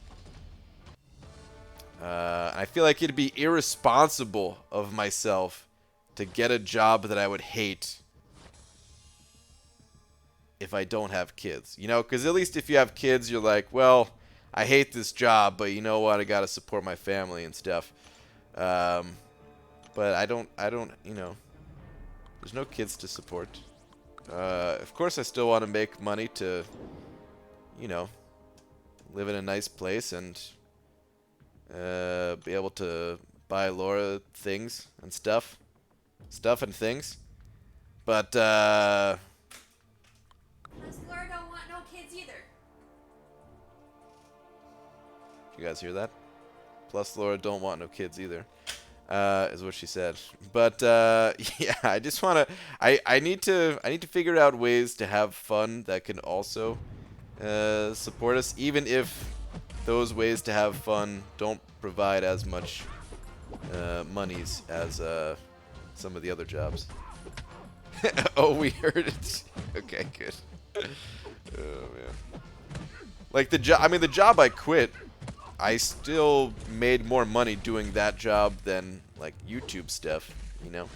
I feel like it'd be irresponsible of myself to get a job that I would hate if I don't have kids. You know, because at least if you have kids, you're like, well, I hate this job, but you know what? I gotta support my family and stuff. But I don't, you know, there's no kids to support. Of course, I still want to make money to, you know, live in a nice place and be able to buy Laura things and stuff. Stuff and things. But, Laura don't want no kids either. You guys hear that? Plus Laura don't want no kids either. Is what she said. But yeah, I just wanna I need to figure out ways to have fun that can also support us, even if those ways to have fun don't provide as much monies as some of the other jobs. Oh, we heard it. Okay, good. Oh man. Like the job, I mean the job I quit, I still made more money doing that job than like YouTube stuff, you know.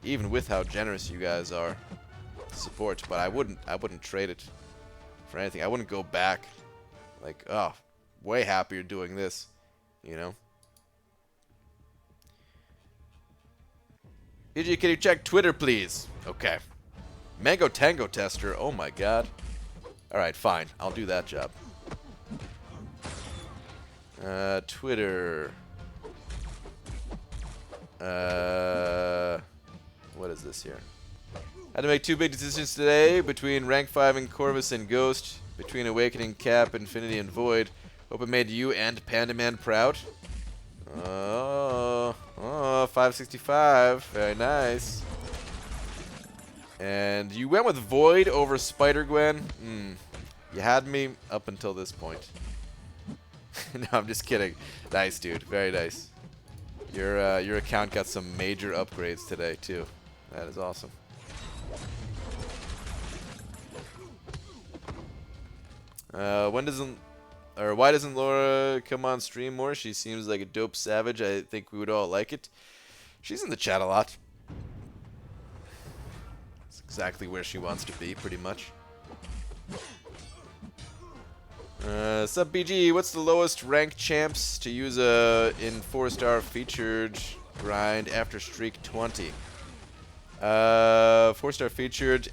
Even with how generous you guys are to support, but I wouldn't trade it for anything. I wouldn't go back. Like, oh, way happier doing this, you know. EG, can you check Twitter, please? Okay. Mango Tango Tester. Oh my god. Alright, fine. I'll do that job. Twitter. What is this here? Had to make 2 big decisions today between Rank 5 and Corvus and Ghost, between Awakening, Cap, Infinity, and Void. Hope it made you and Panda Man proud. Oh, 565. Very nice. And you went with Void over Spider-Gwen? You had me up until this point. No, I'm just kidding. Nice, dude. Very nice. Your account got some major upgrades today, too. That is awesome. Why doesn't Laura come on stream more? She seems like a dope savage. I think we would all like it. She's in the chat a lot. It's exactly where she wants to be, pretty much. Sup BG, what's the lowest ranked champs to use in 4-star featured grind after streak 20? 4-star featured.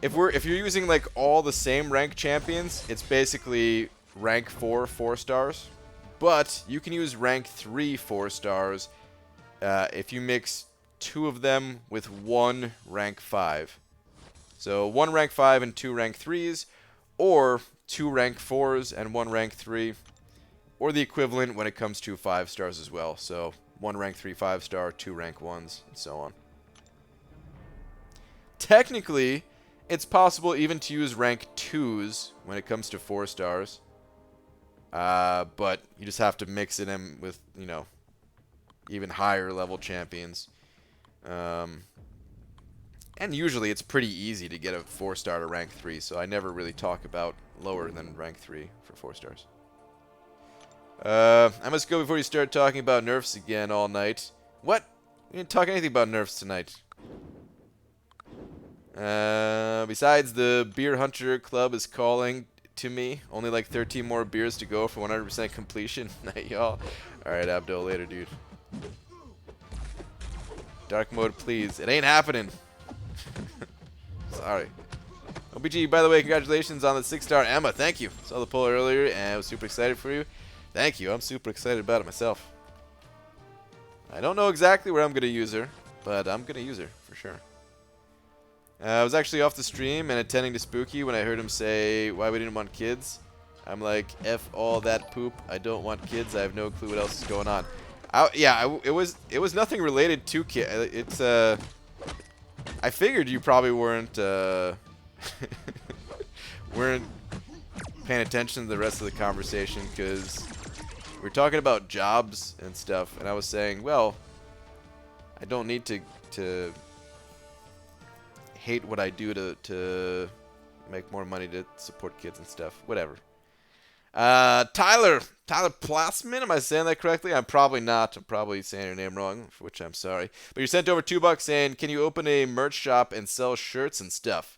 If you're using like all the same rank champions, it's basically rank 4 stars. But you can use rank 3 4 stars if you mix 2 of them with 1 rank 5. So 1 rank 5 and 2 rank 3s, or 2 rank 4s and 1 rank 3, or the equivalent when it comes to 5 stars as well. So 1 rank 3 5-star, 2 rank 1s, and so on. Technically, it's possible even to use rank 2s when it comes to 4 stars. But you just have to mix it in with, you know, even higher level champions. And usually it's pretty easy to get a 4-star to rank 3, so I never really talk about lower than rank 3 for 4 stars. I must go before you start talking about nerfs again all night. What? We didn't talk anything about nerfs tonight. Besides, the Beer Hunter Club is calling to me. Only like 13 more beers to go for 100% completion. Night, y'all. Alright, Abdo, later, dude. Dark mode, please. It ain't happening. Sorry. OBG, by the way, congratulations on the 6-star Emma. Thank you. Saw the poll earlier and I was super excited for you. Thank you. I'm super excited about it myself. I don't know exactly where I'm going to use her, but I'm going to use her for sure. I was actually off the stream and attending to Spooky when I heard him say why we didn't want kids. I'm like, F all that poop. I don't want kids. I have no clue what else is going on. It was nothing related to kids. It's I figured you probably weren't weren't paying attention to the rest of the conversation because we're talking about jobs and stuff, and I was saying, well, I don't need to hate what I do to make more money to support kids and stuff. Whatever. Tyler Plasman, am I saying that correctly? I'm probably not. I'm probably saying your name wrong, for which I'm sorry. But you sent over $2 saying, can you open a merch shop and sell shirts and stuff?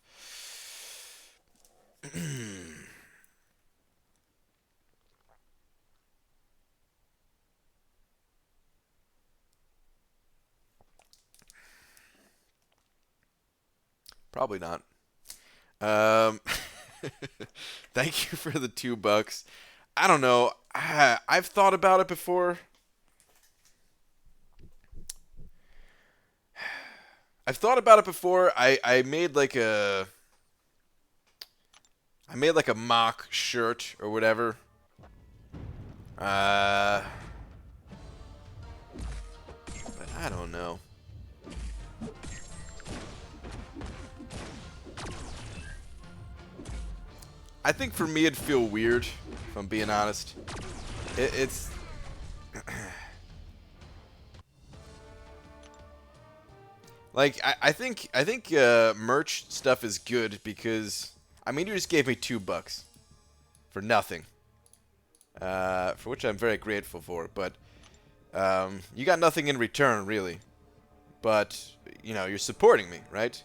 Probably not. Thank you for the $2. I don't know. I've thought about it before. I made like a mock shirt or whatever. But I don't know. I think for me it'd feel weird, if I'm being honest. It's like I think merch stuff is good because I mean you just gave me $2 for nothing, for which I'm very grateful for. But you got nothing in return really. But you know you're supporting me, right?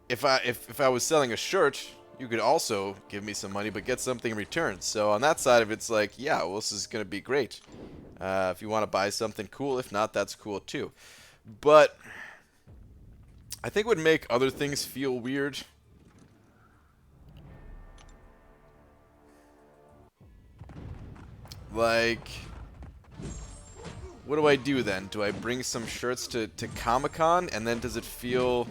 If I was selling a shirt, you could also give me some money, but get something in return. So on that side of it, it's like, yeah, well, this is gonna be great. If you want to buy something, cool. If not, that's cool too. But I think it would make other things feel weird. Like, what do I do then? Do I bring some shirts to Comic-Con, and then does it feel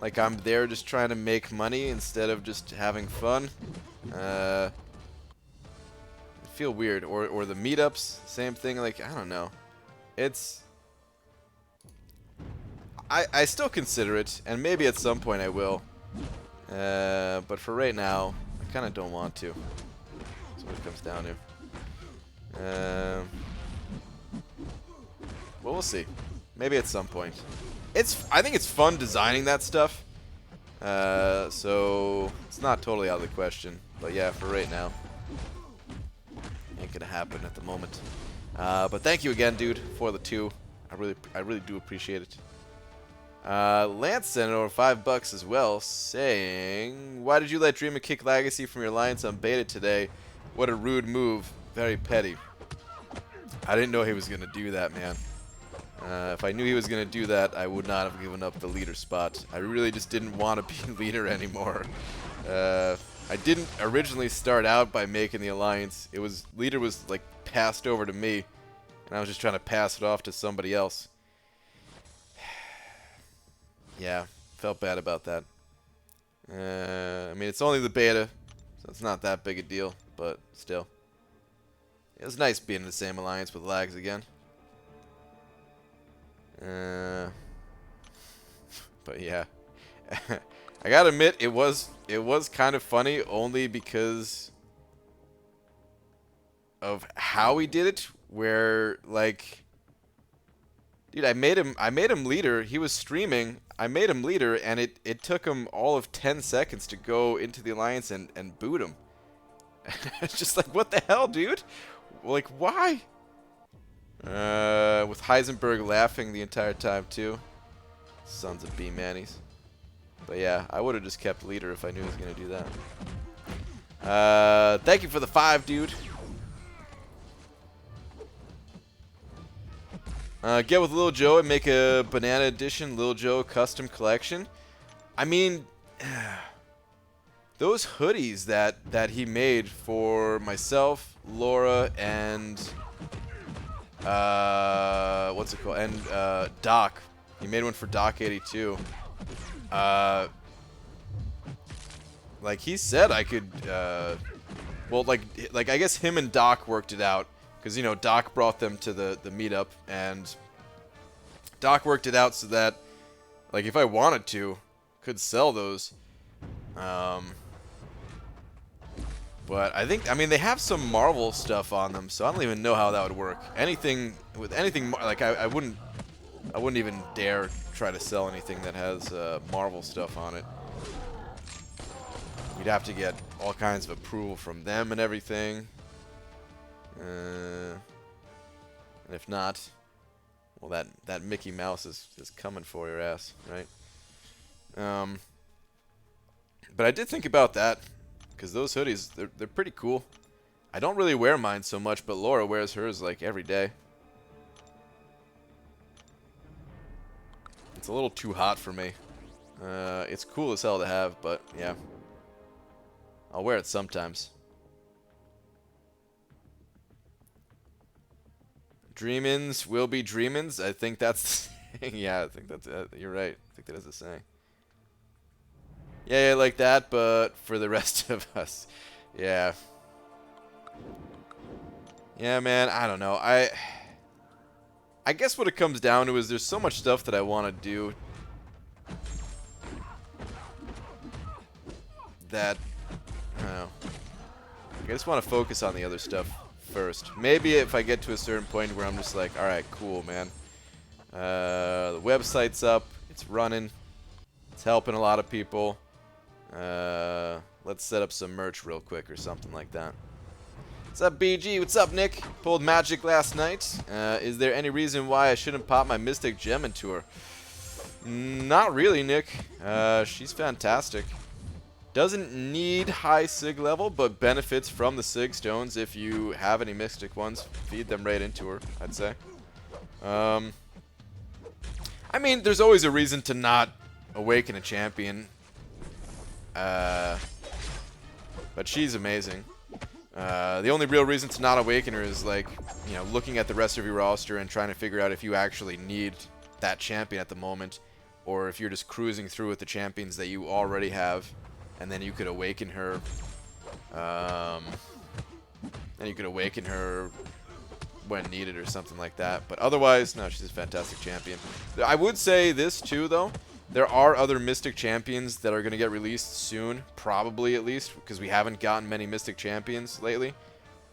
like I'm there just trying to make money instead of just having fun? Feel weird. Or the meetups, same thing. Like, I don't know. It's... I still consider it, and maybe at some point I will. But for right now, I kind of don't want to. That's what it comes down to. Well, we'll see. Maybe at some point. I think it's fun designing that stuff. So it's not totally out of the question. But yeah, for right now, ain't gonna happen at the moment. But thank you again, dude, for the 2. I really do appreciate it. Lance sent over $5 as well, saying, "Why did you let Dreamer kick Legacy from your alliance on beta today? What a rude move. Very petty." I didn't know he was going to do that, man. If I knew he was going to do that, I would not have given up the leader spot. I really just didn't want to be leader anymore. I didn't originally start out by making the alliance. Leader was like passed over to me, and I was just trying to pass it off to somebody else. Yeah, felt bad about that. I mean, it's only the beta, so it's not that big a deal, but still. It was nice being in the same alliance with Lags again. But yeah. I gotta admit, it was kind of funny only because of how he did it, where like, dude, I made him leader. He was streaming. I made him leader, and it took him all of 10 seconds to go into the alliance and boot him. It's just like, what the hell, dude? Like, why? With Heisenberg laughing the entire time too. Sons of B-Mannies. But yeah, I would have just kept leader if I knew he was gonna do that. Thank you for the 5, dude. Get with Lil Joe and make a Banana Edition Lil Joe custom collection. I mean, those hoodies that he made for myself, Laura, and what's it called? And Doc. He made one for Doc82. Like he said, I could. Well, like I guess him and Doc worked it out. Because, you know, Doc brought them to the meetup, and Doc worked it out so that, like, if I wanted to, could sell those. But I mean, they have some Marvel stuff on them, so I don't even know how that would work. With anything, like, I wouldn't even dare try to sell anything that has Marvel stuff on it. You'd have to get all kinds of approval from them and everything. And if not, well, that Mickey Mouse is coming for your ass, right? But I did think about that, because those hoodies, they're pretty cool. I don't really wear mine so much, but Laura wears hers like every day. It's a little too hot for me. It's cool as hell to have, but yeah, I'll wear it sometimes. Dreamins will be dreamins. I think that's the saying. Yeah, I think that's you're right. I think that is the saying. Yeah, like that, but for the rest of us. Yeah. Yeah, man, I don't know. I guess what it comes down to is there's so much stuff that I want to do that, I don't know. I just want to focus on the other stuff first. Maybe if I get to a certain point where I'm just like, alright, cool, man. The website's up. It's running. It's helping a lot of people. Let's set up some merch real quick or something like that. What's up, BG? What's up, Nick? Pulled Magic last night. Is there any reason why I shouldn't pop my Mystic Gem into her? Not really, Nick. She's fantastic. Doesn't need high Sig level, but benefits from the Sig stones if you have any Mystic ones. Feed them right into her, I'd say. I mean, there's always a reason to not awaken a champion. But she's amazing. The only real reason to not awaken her is, like, you know, looking at the rest of your roster and trying to figure out if you actually need that champion at the moment, or if you're just cruising through with the champions that you already have, and then you could awaken her. When needed or something like that. But otherwise, no, she's a fantastic champion. I would say this too, though. There are other Mystic champions that are going to get released soon, probably at least, because we haven't gotten many Mystic champions lately.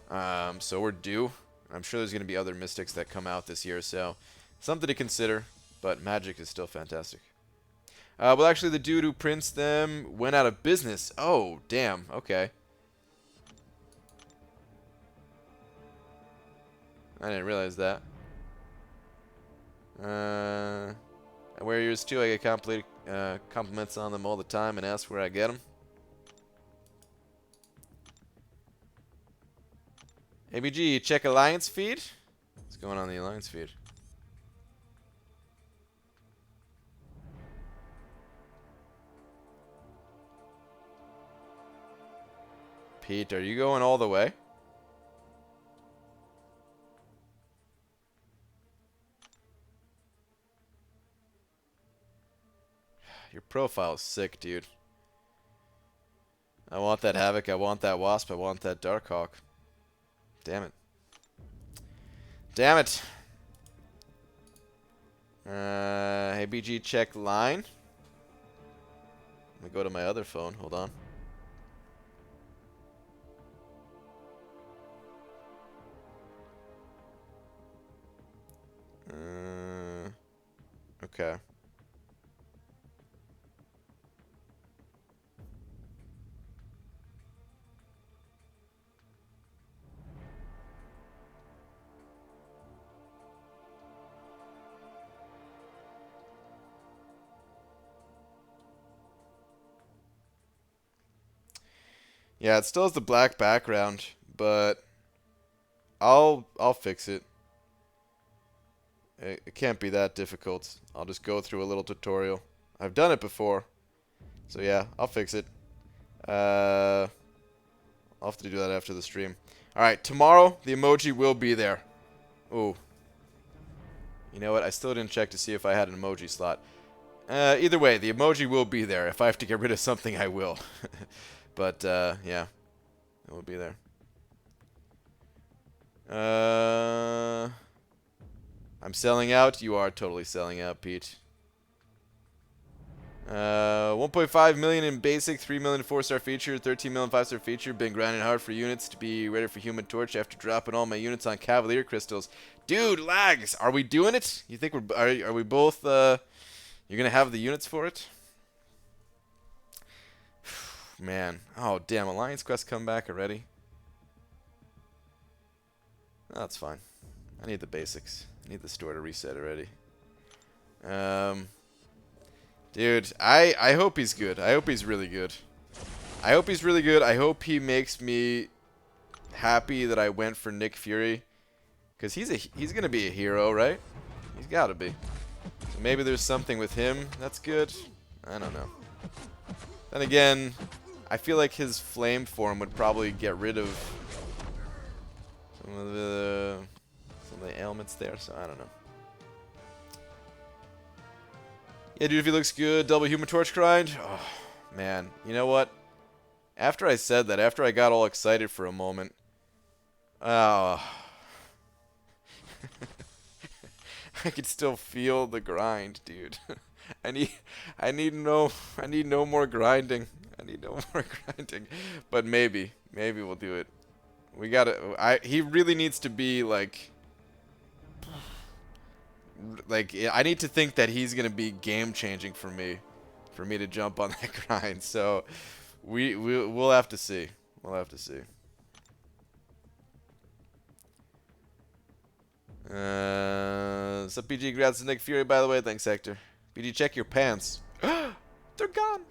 So we're due. I'm sure there's going to be other Mystics that come out this year, so something to consider. But Magic is still fantastic. Well, actually, the dude who prints them went out of business. Oh, damn. Okay. I didn't realize that. I wear yours too. I get compliments on them all the time and ask where I get them. ABG, check Alliance feed. What's going on in the Alliance feed? Pete, are you going all the way? Your profile is sick, dude. I want that Havoc, I want that Wasp, I want that Darkhawk. Damn it. Damn it. Hey, BG, check line. Let me go to my other phone. Hold on. Okay. Yeah, it still has the black background, but I'll fix it. It can't be that difficult. I'll just go through a little tutorial. I've done it before. So yeah, I'll fix it. I'll have to do that after the stream. Alright, tomorrow the emoji will be there. Ooh. You know what? I still didn't check to see if I had an emoji slot. Either way, the emoji will be there. If I have to get rid of something, I will. But, yeah. It will be there. I'm selling out. You are totally selling out, Pete. 1.5 million in basic, 3 million 4-star feature, 13 million 5-star feature. Been grinding hard for units to be ready for Human Torch after dropping all my units on Cavalier crystals. Dude, lags. Are we doing it? You think are we both you're gonna have the units for it? Man. Oh damn, Alliance Quest come back already. Oh, that's fine. I need the basics. I need the store to reset already. Dude, I hope he's good. I hope he's really good. I hope he's really good. I hope he makes me happy that I went for Nick Fury, because he's gonna be a hero, right? He's gotta be. So maybe there's something with him that's good. I don't know. Then again, I feel like his flame form would probably get rid of some of the ailments there. So I don't know. Yeah, dude, if he looks good, double Human Torch grind. Oh, man. You know what? After I said that, after I got all excited for a moment, oh, I could still feel the grind, dude. I need no more grinding. I need no more grinding. But maybe we'll do it. We gotta. He really needs to be like. I need to think that he's gonna be game changing for me to jump on that grind. So we'll have to see. We'll have to see. Sup, PG? Congrats to Nick Fury, by the way. Thanks, Hector. PG, check your pants. They're gone.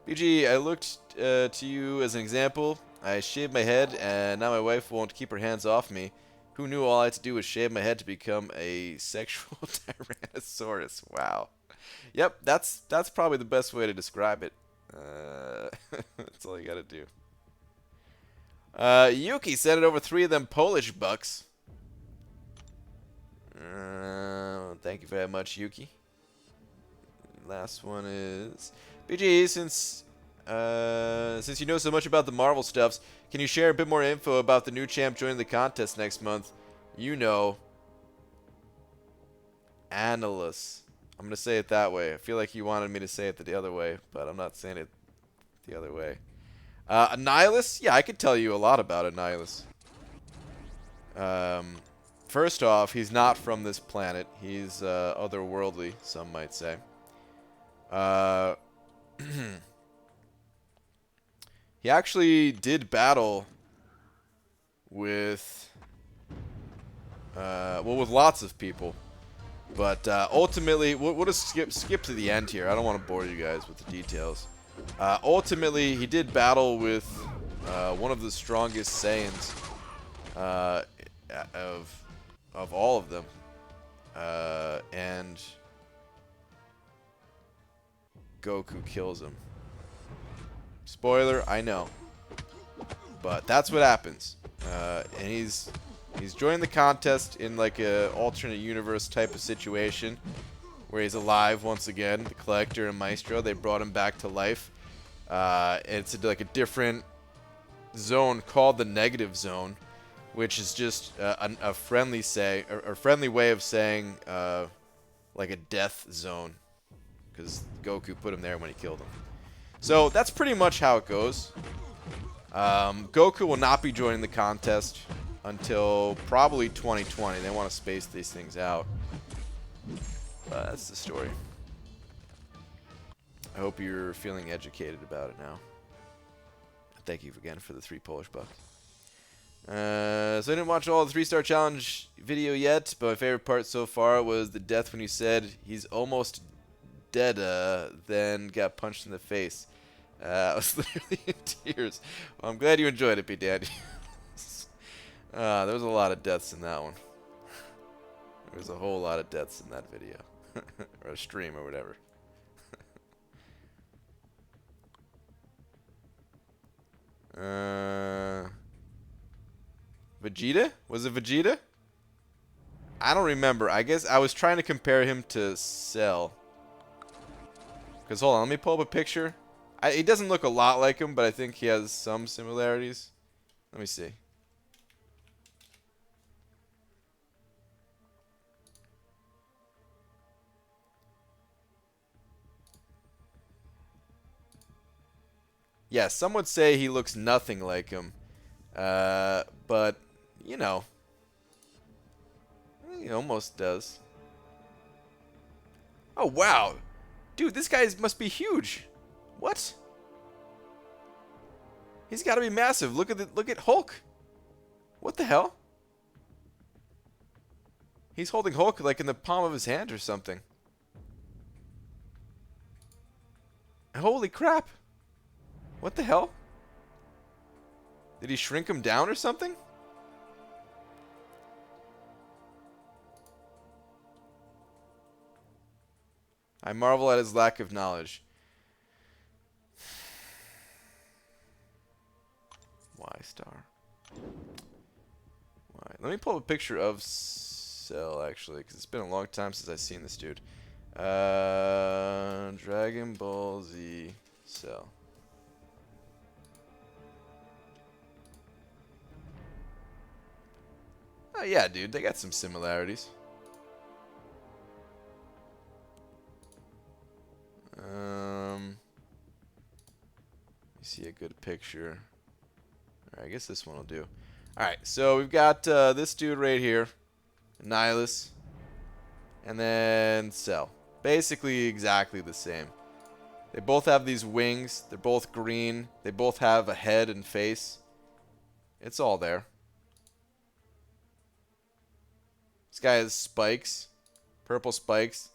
BG, I looked to you as an example. I shaved my head, and now my wife won't keep her hands off me. Who knew all I had to do was shave my head to become a sexual Tyrannosaurus? Wow. Yep, that's probably the best way to describe it. That's all you gotta do. Yuki sent it over 3 of them Polish bucks. Thank you very much, Yuki. Last one is BG. Since you know so much about the Marvel stuffs, can you share a bit more info about the new champ joining the contest next month? You know, Annalus. I'm gonna say it that way. I feel like you wanted me to say it the other way, but I'm not saying it the other way. Annihilus? Yeah, I could tell you a lot about Annihilus. First off, he's not from this planet. He's otherworldly, some might say. He actually did battle with, well, with lots of people. But ultimately, we'll just skip to the end here. I don't want to bore you guys with the details. Ultimately, he did battle with one of the strongest Saiyans of all of them, and Goku kills him. Spoiler, I know, but that's what happens. And he's joining the contest in like a alternate universe type of situation where he's alive once again. The Collector and Maestro, they brought him back to life. It's like a different zone called the Negative Zone, which is just a friendly friendly way of saying like a death zone, because Goku put him there when he killed him. So that's pretty much how it goes. Goku will not be joining the contest until probably 2020. They want to space these things out. But that's the story. I hope you're feeling educated about it now. Thank you again for the 3 Polish bucks. So I didn't watch all the 3-star challenge video yet, but my favorite part so far was the death when you said he's almost dead, then got punched in the face. I was literally in tears. Well, I'm glad you enjoyed it, B-Daddy. There was a lot of deaths in that one. There was a whole lot of deaths in that video. Or a stream or whatever. Vegeta? Was it Vegeta? I don't remember. I guess I was trying to compare him to Cell. Because, hold on, let me pull up a picture. He doesn't look a lot like him, but I think he has some similarities. Let me see. Yeah, some would say he looks nothing like him. But, you know, he almost does. Oh, wow. Dude, this guy must be huge. What? He's got to be massive. Look at Hulk. What the hell? He's holding Hulk like in the palm of his hand or something. Holy crap. What the hell? Did he shrink him down or something? I marvel at his lack of knowledge. Y-star. Let me pull up a picture of Cell, actually, because it's been a long time since I've seen this dude. Dragon Ball Z Cell. Oh, yeah, dude, they got some similarities. Let me see a good picture. Alright, I guess this one will do. Alright, so we've got this dude right here, Nihilus, and then Cell. Basically exactly the same. They both have these wings. They're both green. They both have a head and face. It's all there. This guy has spikes. Purple spikes.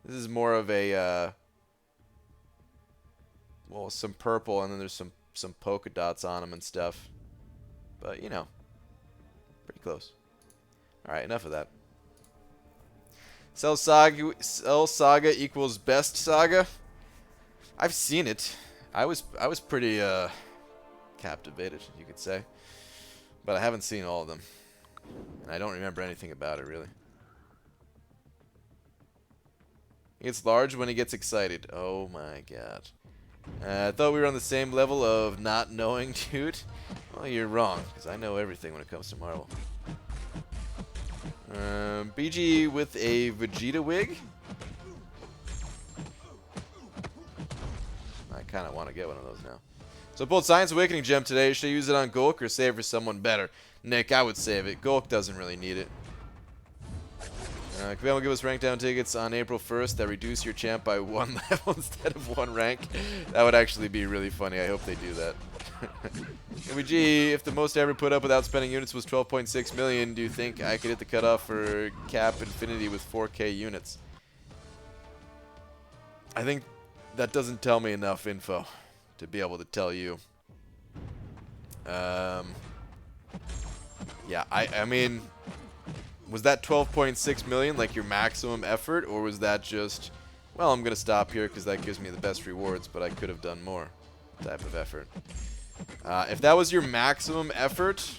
This is more of a, well, some purple, and then there's some polka dots on them and stuff. But, you know, pretty close. Alright, enough of that. Cell Saga equals best saga? I've seen it. I was pretty captivated, you could say. But I haven't seen all of them. And I don't remember anything about it, really. He gets large when he gets excited. Oh my god. I thought we were on the same level of not knowing, dude. Well, you're wrong, because I know everything when it comes to Marvel. BG with a Vegeta wig? I kind of want to get one of those now. So I pulled Science Awakening Gem today. Should I use it on Gulk or save for someone better? Nick, I would save it. Gulk doesn't really need it. Kabam will give us rank down tickets on April 1st that reduce your champ by 1 level instead of 1 rank. That would actually be really funny. I hope they do that. MVG, if the most I ever put up without spending units was 12.6 million, do you think I could hit the cutoff for cap infinity with 4K units? I think that doesn't tell me enough info to be able to tell you. Yeah, I mean, was that 12.6 million like your maximum effort, or was that just, well, I'm going to stop here because that gives me the best rewards, but I could have done more type of effort? If that was your maximum effort,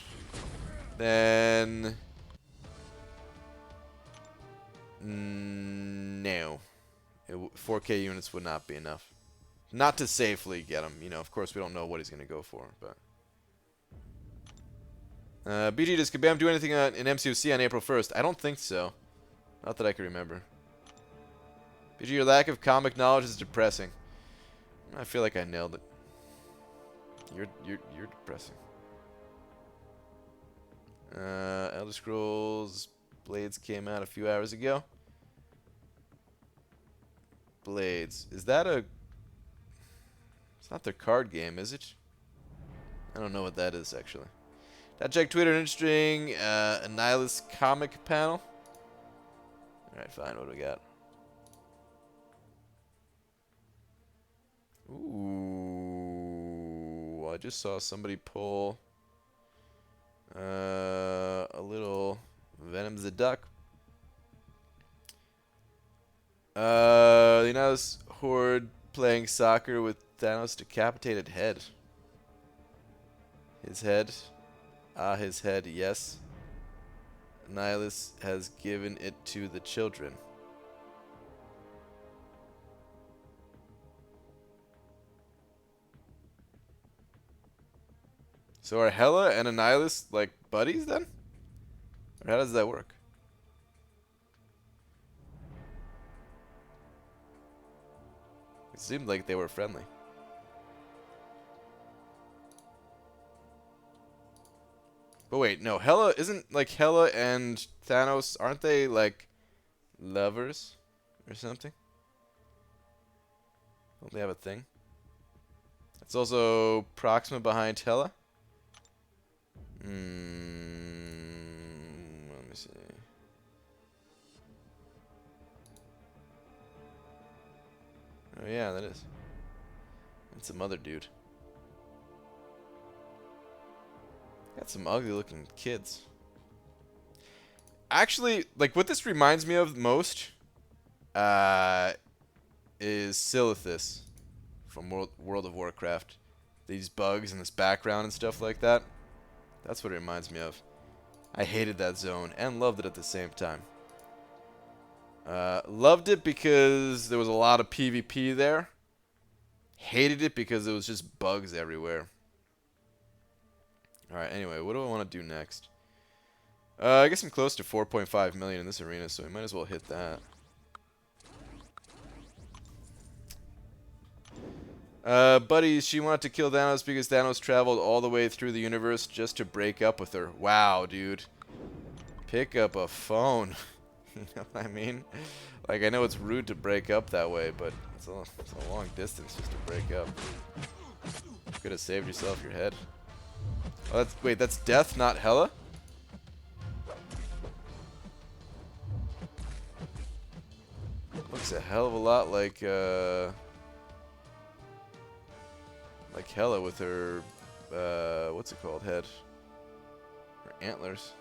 then no. 4K units would not be enough. Not to safely get him. You know, of course, we don't know what he's going to go for, but... BG, does Kabam do anything in MCOC on April 1st? I don't think so. Not that I can remember. BG, your lack of comic knowledge is depressing. I feel like I nailed it. You're depressing. Elder Scrolls Blades came out a few hours ago. Blades. Is that a... It's not their card game, is it? I don't know what that is, actually. That check Twitter, an interesting Annihilus comic panel. Alright, fine. What do we got? Ooh. I just saw somebody pull a little Venom the Duck. The Annihilus Horde playing soccer with Thanos' decapitated head. His head. Ah, his head, yes. Annihilus has given it to the children. So are Hela and Annihilus like buddies then? Or how does that work? It seemed like they were friendly. But wait, no, Hela isn't like Hela and Thanos, aren't they like lovers or something? Don't they have a thing? It's also Proxima behind Hela. Let me see. Oh yeah, that is. It's some other dude. Got some ugly looking kids. Actually, like what this reminds me of most is Silithus from World of Warcraft. These bugs and this background and stuff like that. That's what it reminds me of. I hated that zone and loved it at the same time. Loved it because there was a lot of PvP there. Hated it because there was just bugs everywhere. Alright, anyway, what do I want to do next? I guess I'm close to 4.5 million in this arena, so we might as well hit that. Buddies, she wanted to kill Thanos because Thanos traveled all the way through the universe just to break up with her. Wow, dude. Pick up a phone. You know what I mean? Like, I know it's rude to break up that way, but it's a long distance just to break up. Could have saved yourself your head. Oh, wait, that's Death, not Hela? Looks a hell of a lot like, like hella with her, what's it called, head? Her antlers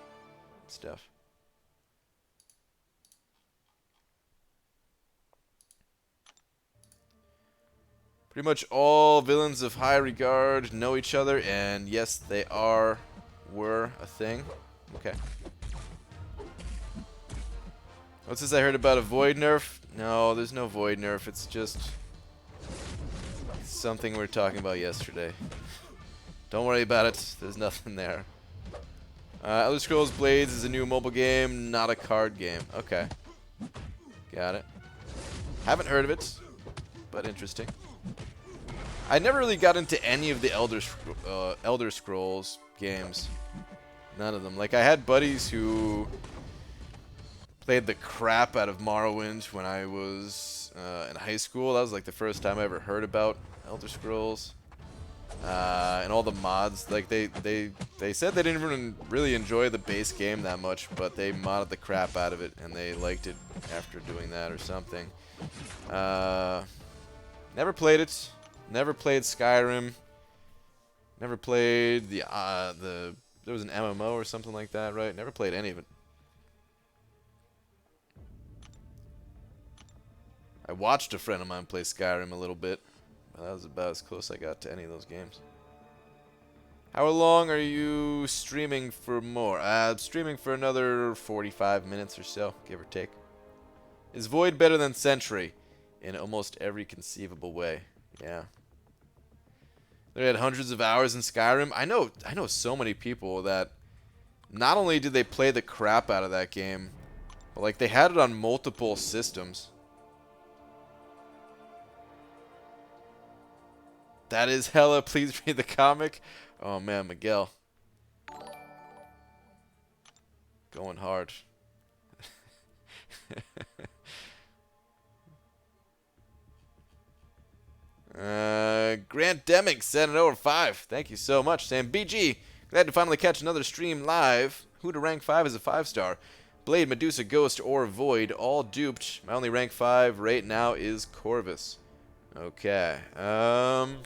and stuff. Pretty much all villains of high regard know each other, and yes, they were a thing. Okay. What's this I heard about a void nerf? No, there's no void nerf. It's just something we were talking about yesterday. Don't worry about it. There's nothing there. Elder Scrolls Blades is a new mobile game, not a card game. Okay. Got it. Haven't heard of it, but interesting. I never really got into any of the Elder Scrolls games. None of them. Like, I had buddies who played the crap out of Morrowind when I was in high school. That was like the first time I ever heard about Elder Scrolls. And all the mods. Like, they said they didn't even really enjoy the base game that much, but they modded the crap out of it, and they liked it after doing that or something. Never played it. Never played Skyrim. Never played there was an MMO or something like that, right? Never played any of it. I watched a friend of mine play Skyrim a little bit. But that was about as close I got to any of those games. How long are you streaming for more? Streaming for another 45 minutes or so, give or take. Is Void better than Sentry? In almost every conceivable way. Yeah. They had hundreds of hours in Skyrim. I know so many people that not only did they play the crap out of that game, but like they had it on multiple systems. That is hella. Please read the comic. Oh man, Miguel. Going hard. Grant Deming sent it over 5. Thank you so much, Sam. BG, glad to finally catch another stream live. Who to rank 5 as a 5-star? Blade, Medusa, Ghost, or Void, all duped. My only rank 5 right now is Corvus. Okay. I'm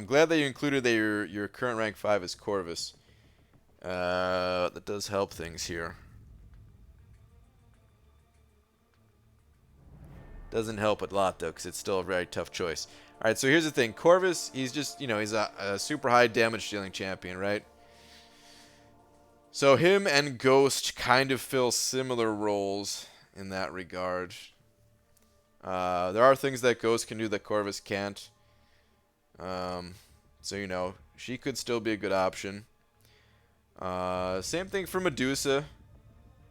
glad that you included that your current rank 5 is Corvus. That does help things here. Doesn't help a lot, though, because it's still a very tough choice. Alright, so here's the thing. Corvus, he's just, he's a super high damage dealing champion, right? So him and Ghost kind of fill similar roles in that regard. There are things that Ghost can do that Corvus can't. So, she could still be a good option. Same thing for Medusa.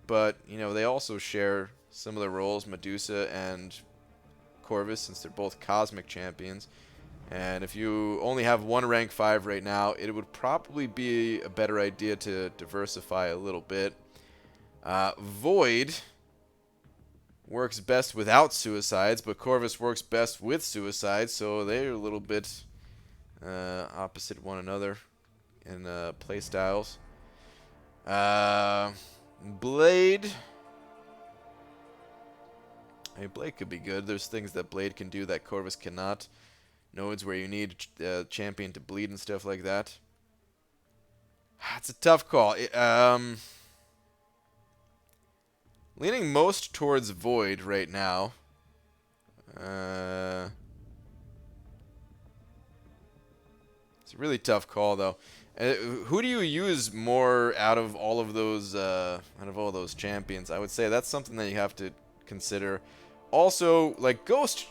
But, they also share similar roles, Medusa and Corvus, since they're both cosmic champions. And if you only have one rank 5 right now, it would probably be a better idea to diversify a little bit. Void works best without suicides, but Corvus works best with suicides, so they're a little bit opposite one another in play styles. Blade. I mean, Blade could be good. There's things that Blade can do that Corvus cannot. Nodes where you need a champion to bleed and stuff like that. It's a tough call. Leaning most towards Void right now. It's a really tough call, though. Who do you use more out of all of those champions? I would say that's something that you have to consider. Also, like Ghost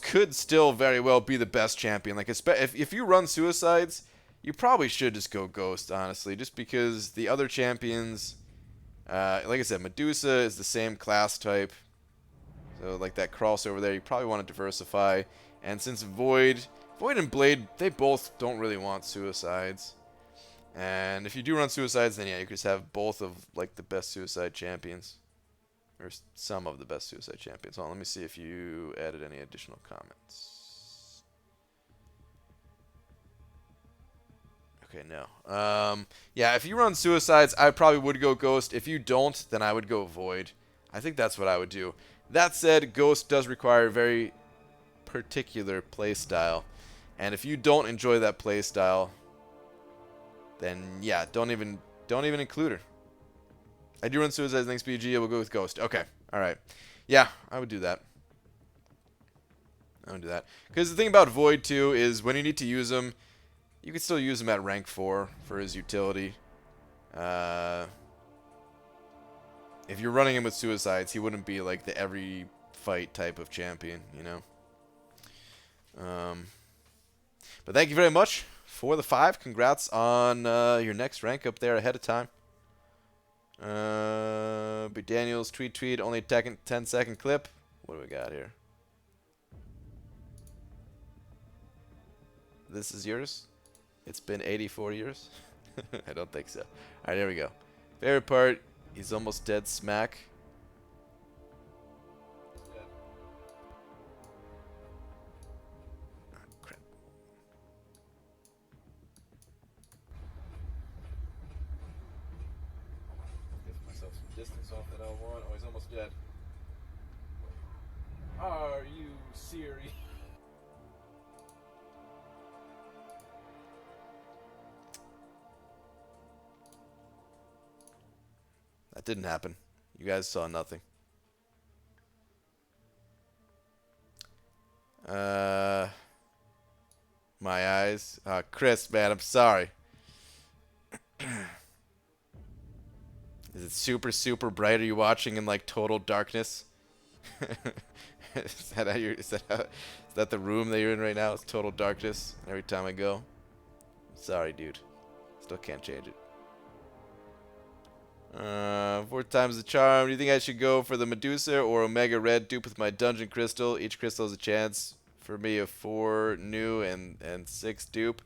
could still very well be the best champion. Like, if you run suicides, you probably should just go Ghost, honestly, just because the other champions, like I said, Medusa is the same class type, so like that crossover there, you probably want to diversify. And since Void and Blade, they both don't really want suicides, and if you do run suicides, then yeah, you could just have both of like the best suicide champions. Or some of the best suicide champions. Hold on, let me see if you added any additional comments. Okay, no. Yeah, if you run suicides, I probably would go Ghost. If you don't, then I would go Void. I think that's what I would do. That said, Ghost does require a very particular playstyle. And if you don't enjoy that playstyle, then yeah, don't even include her. I do run Suicides next PG, I will go with Ghost. Okay. Alright. Yeah, I would do that. I would do that. Because the thing about Void too is when you need to use him, you can still use him at rank 4 for his utility. If you're running him with Suicides, he wouldn't be like the every fight type of champion, you know? But thank you very much for the 5. Congrats on your next rank up there ahead of time. B. Daniels, tweet, only 10-second clip. What do we got here? This is yours? It's been 84 years? I don't think so. Alright, there we go. Favorite part, he's almost dead smack. Yeah. Oh, crap. Give myself some distance off that L1. Oh, he's almost dead. Are you serious? That didn't happen. You guys saw nothing. My eyes. Chris, man, I'm sorry. Is it super, super bright? Are you watching in like total darkness? Is that how you're? Is that the room that you're in right now? It's total darkness every time I go. Sorry, dude. Still can't change it. 4 times the charm. Do you think I should go for the Medusa or Omega Red dupe with my Dungeon Crystal? Each crystal has a chance for me of 4 new and 6 dupe.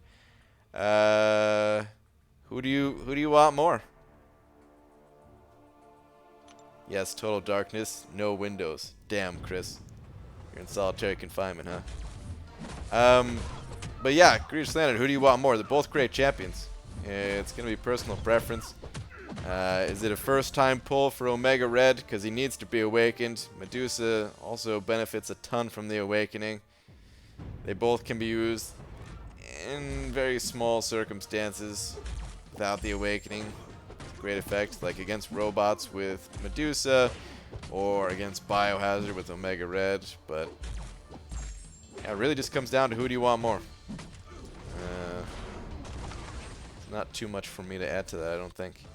Who do you want more? Yes, total darkness, no windows. Damn, Chris. You're in solitary confinement, huh? But yeah, Greer Slander, who do you want more? They're both great champions. It's going to be personal preference. Is it a first-time pull for Omega Red? Because he needs to be awakened. Medusa also benefits a ton from the awakening. They both can be used in very small circumstances without the awakening. Great effect, like against robots with Medusa, or against Biohazard with Omega Red. But yeah, it really just comes down to who do you want more. Not too much for me to add to that, I don't think.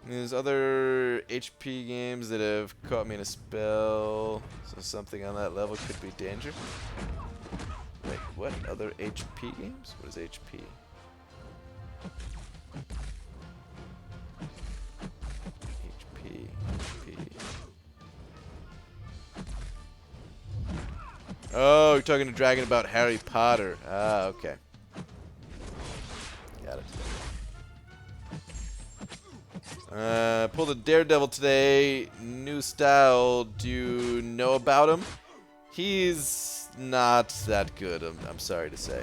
There's other HP games that have caught me in a spell, so something on that level could be danger. Wait, what? Other HP games? What is HP? HP. Oh, you're talking to Dragon about Harry Potter. Ah, okay. Got it. Pulled a Daredevil today. New style. Do you know about him? He's not that good, I'm sorry to say.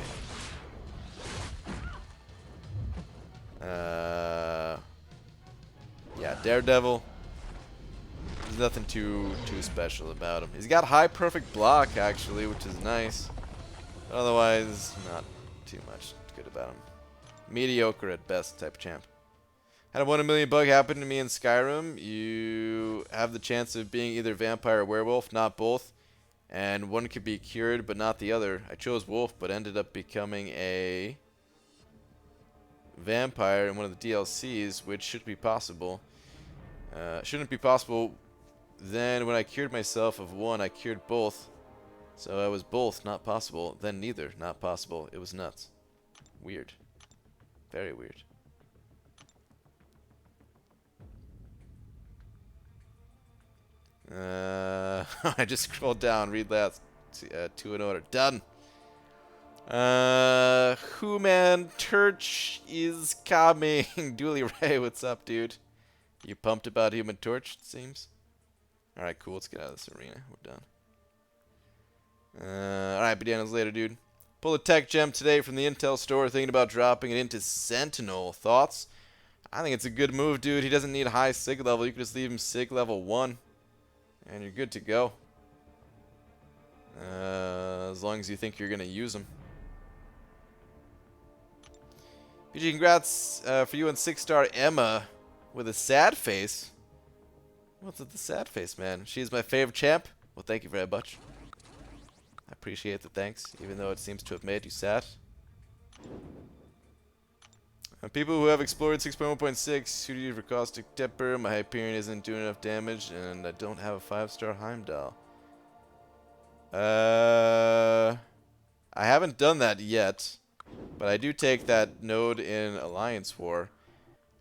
Yeah, Daredevil. There's nothing too special about him. He's got high perfect block, actually, which is nice. But otherwise, not too much good about him. Mediocre at best type champ. Had a 1 in a million bug happen to me in Skyrim. You have the chance of being either vampire or werewolf, not both. And one could be cured, but not the other. I chose wolf, but ended up becoming a vampire in one of the DLCs, which should be possible. Shouldn't be possible. Then when I cured myself of one, I cured both. So I was both, not possible. Then neither, not possible. It was nuts. Weird. Very weird. I just scrolled down, read last 2 in order. Done. Who man Torch is coming. Dooley Ray, what's up, dude? You pumped about Human Torch, it seems? Alright, cool, let's get out of this arena. We're done. Alright, bananas later, dude. Pull a tech gem today from the Intel store, thinking about dropping it into Sentinel. Thoughts? I think it's a good move, dude. He doesn't need high sig level. You can just leave him sig level 1. And you're good to go. As long as you think you're going to use him. PG, congrats for you and 6-star Emma with a sad face. What's with the sad face, man? She's my favorite champ. Well, thank you very much. I appreciate the thanks, even though it seems to have made you sad. People who have explored 6.1.6, who do you for caustic temper? My Hyperion isn't doing enough damage, and I don't have a 5-star Heimdall. I haven't done that yet, but I do take that node in Alliance War.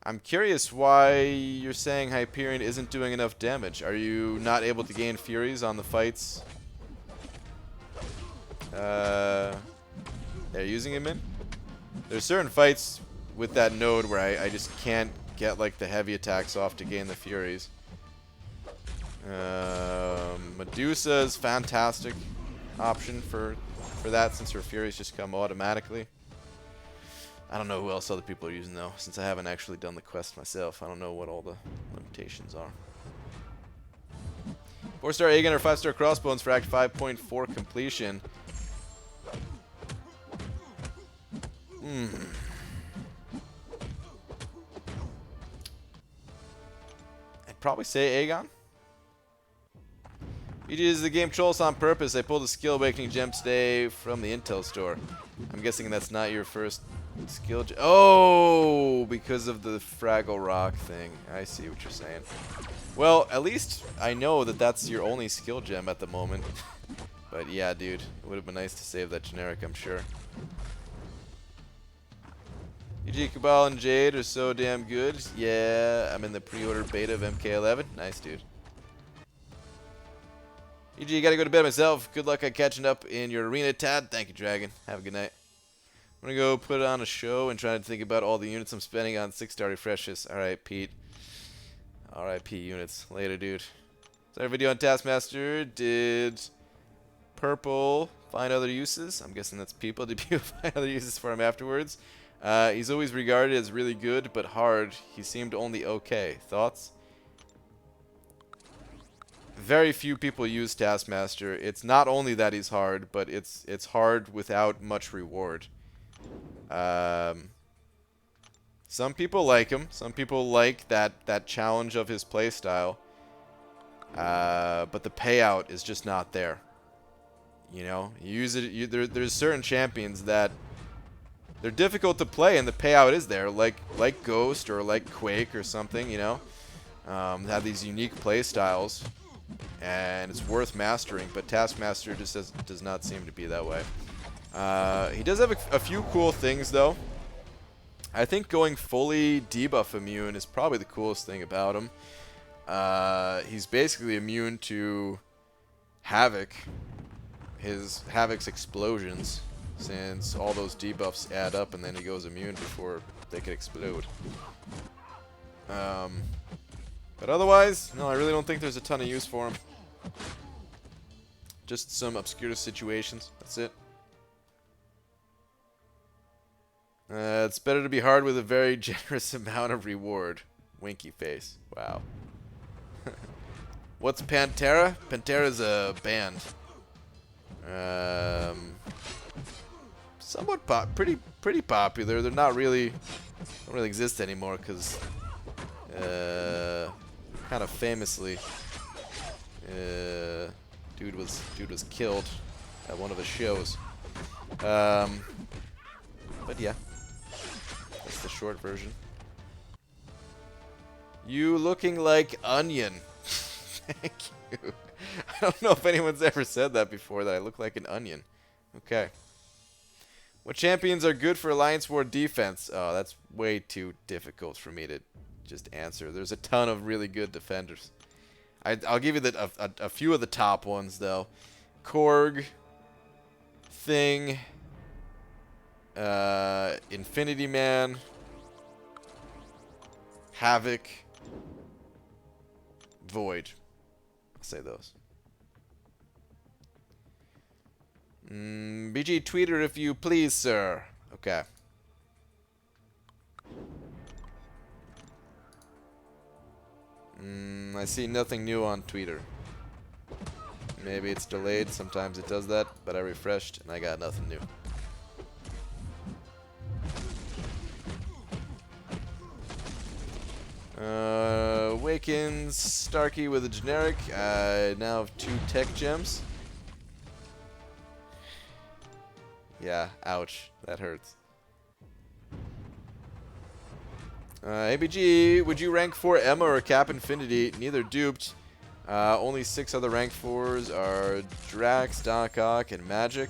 I'm curious why you're saying Hyperion isn't doing enough damage. Are you not able to gain Furies on the fights they're using him in? There's certain fights with that node where I just can't get like the heavy attacks off to gain the Furies. Medusa is fantastic option for that, since her Furies just come automatically. I don't know who else other people are using though, since I haven't actually done the quest myself. I don't know what all the limitations are. 4-star Aegon or 5-star Crossbones for Act 5.4 completion. I'd probably say Aegon. You use the game trolls on purpose. I pulled a skill awakening gem today from the Intel store. I'm guessing that's not your first skill gem. Oh, because of the Fraggle Rock thing. I see what you're saying. Well, at least I know that that's your only skill gem at the moment. But yeah, dude, it would have been nice to save that generic, I'm sure. EG Cabal and Jade are so damn good. Yeah, I'm in the pre-order beta of MK11. Nice, dude. EG, gotta go to bed myself. Good luck at catching up in your arena, Tad. Thank you, Dragon. Have a good night. I'm gonna go put on a show and try to think about all the units I'm spending on 6-star refreshes. Alright, Pete. RIP units. Later, dude. Sorry, video on Taskmaster. Did Purple find other uses? I'm guessing that's people. Did people find other uses for him afterwards? He's always regarded as really good, but hard. He seemed only okay. Thoughts? Very few people use Taskmaster. It's not only that he's hard, but it's hard without much reward. Some people like him. Some people like that challenge of his playstyle. But the payout is just not there. You know, you use it. There's certain champions that they're difficult to play, and the payout is there, like Ghost or like Quake or something. You know, they have these unique playstyles, and it's worth mastering. But Taskmaster just does not seem to be that way. He does have a few cool things though. I think going fully debuff immune is probably the coolest thing about him. He's basically immune to Havoc, Havoc's explosions, since all those debuffs add up and then he goes immune before they can explode. But otherwise, no, I really don't think there's a ton of use for him. Just some obscure situations, that's it. It's better to be hard with a very generous amount of reward. Winky face. Wow. What's Pantera? Pantera's a band. Somewhat pretty popular. They're not really don't really exist anymore because kind of famously dude was killed at one of his shows. But yeah. That's the short version. You looking like onion. Thank you. I don't know if anyone's ever said that before, that I look like an onion. Okay. What champions are good for Alliance War defense? Oh, that's way too difficult for me to just answer. There's a ton of really good defenders. I'll give you a few of the top ones, though. Korg. Thing. Infinity Man, Havoc, Void. I'll say those. BG Tweeter, if you please, sir. Okay. I see nothing new on Twitter. Maybe it's delayed. Sometimes it does that, but I refreshed and I got nothing new. Awakens Starkey with a generic. I now have 2 tech gems. Yeah, ouch. That hurts. ABG, would you rank 4 Emma or Cap Infinity? Neither duped. Only 6 other rank 4s are Drax, Donkok, and Magic.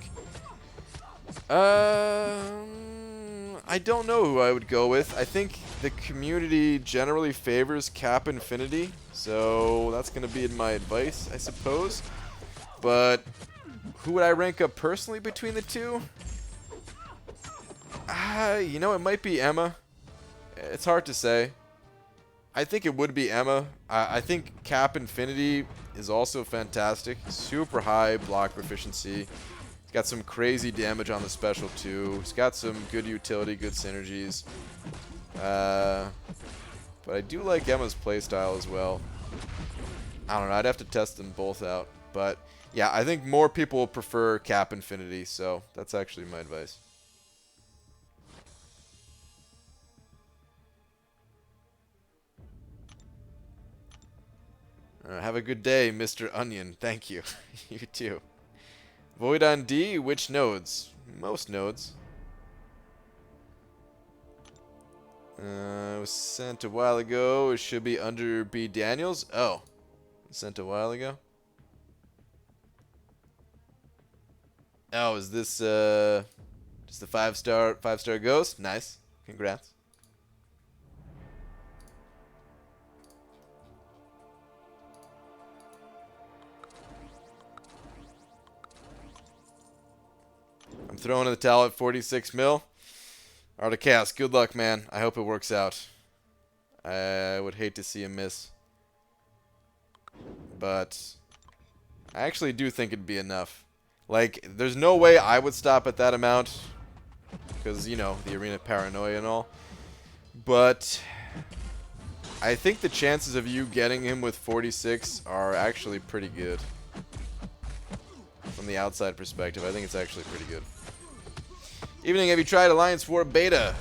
I don't know who I would go with. I think the community generally favors Cap Infinity, so that's going to be my advice, I suppose. But who would I rank up personally between the two? You know, it might be Emma. It's hard to say. I think it would be Emma. I think Cap Infinity is also fantastic. Super high block proficiency. He's got some crazy damage on the special too. He's got some good utility, good synergies. But I do like Emma's playstyle as well. I don't know. I'd have to test them both out. But yeah, I think more people will prefer Cap Infinity. So that's actually my advice. Have a good day, Mr. Onion. Thank you. You too. Void on D, which nodes? Most nodes. It was sent a while ago. It should be under B. Daniels. Oh. Sent a while ago. Oh, is this just a 5-star ghost? Nice. Congrats. I'm throwing in the towel at 46 mil. Articast, good luck, man. I hope it works out. I would hate to see him miss. But I actually do think it'd be enough. Like, there's no way I would stop at that amount. Because, you know, the arena paranoia and all. But I think the chances of you getting him with 46 are actually pretty good. From the outside perspective, I think it's actually pretty good. Evening, have you tried Alliance War Beta?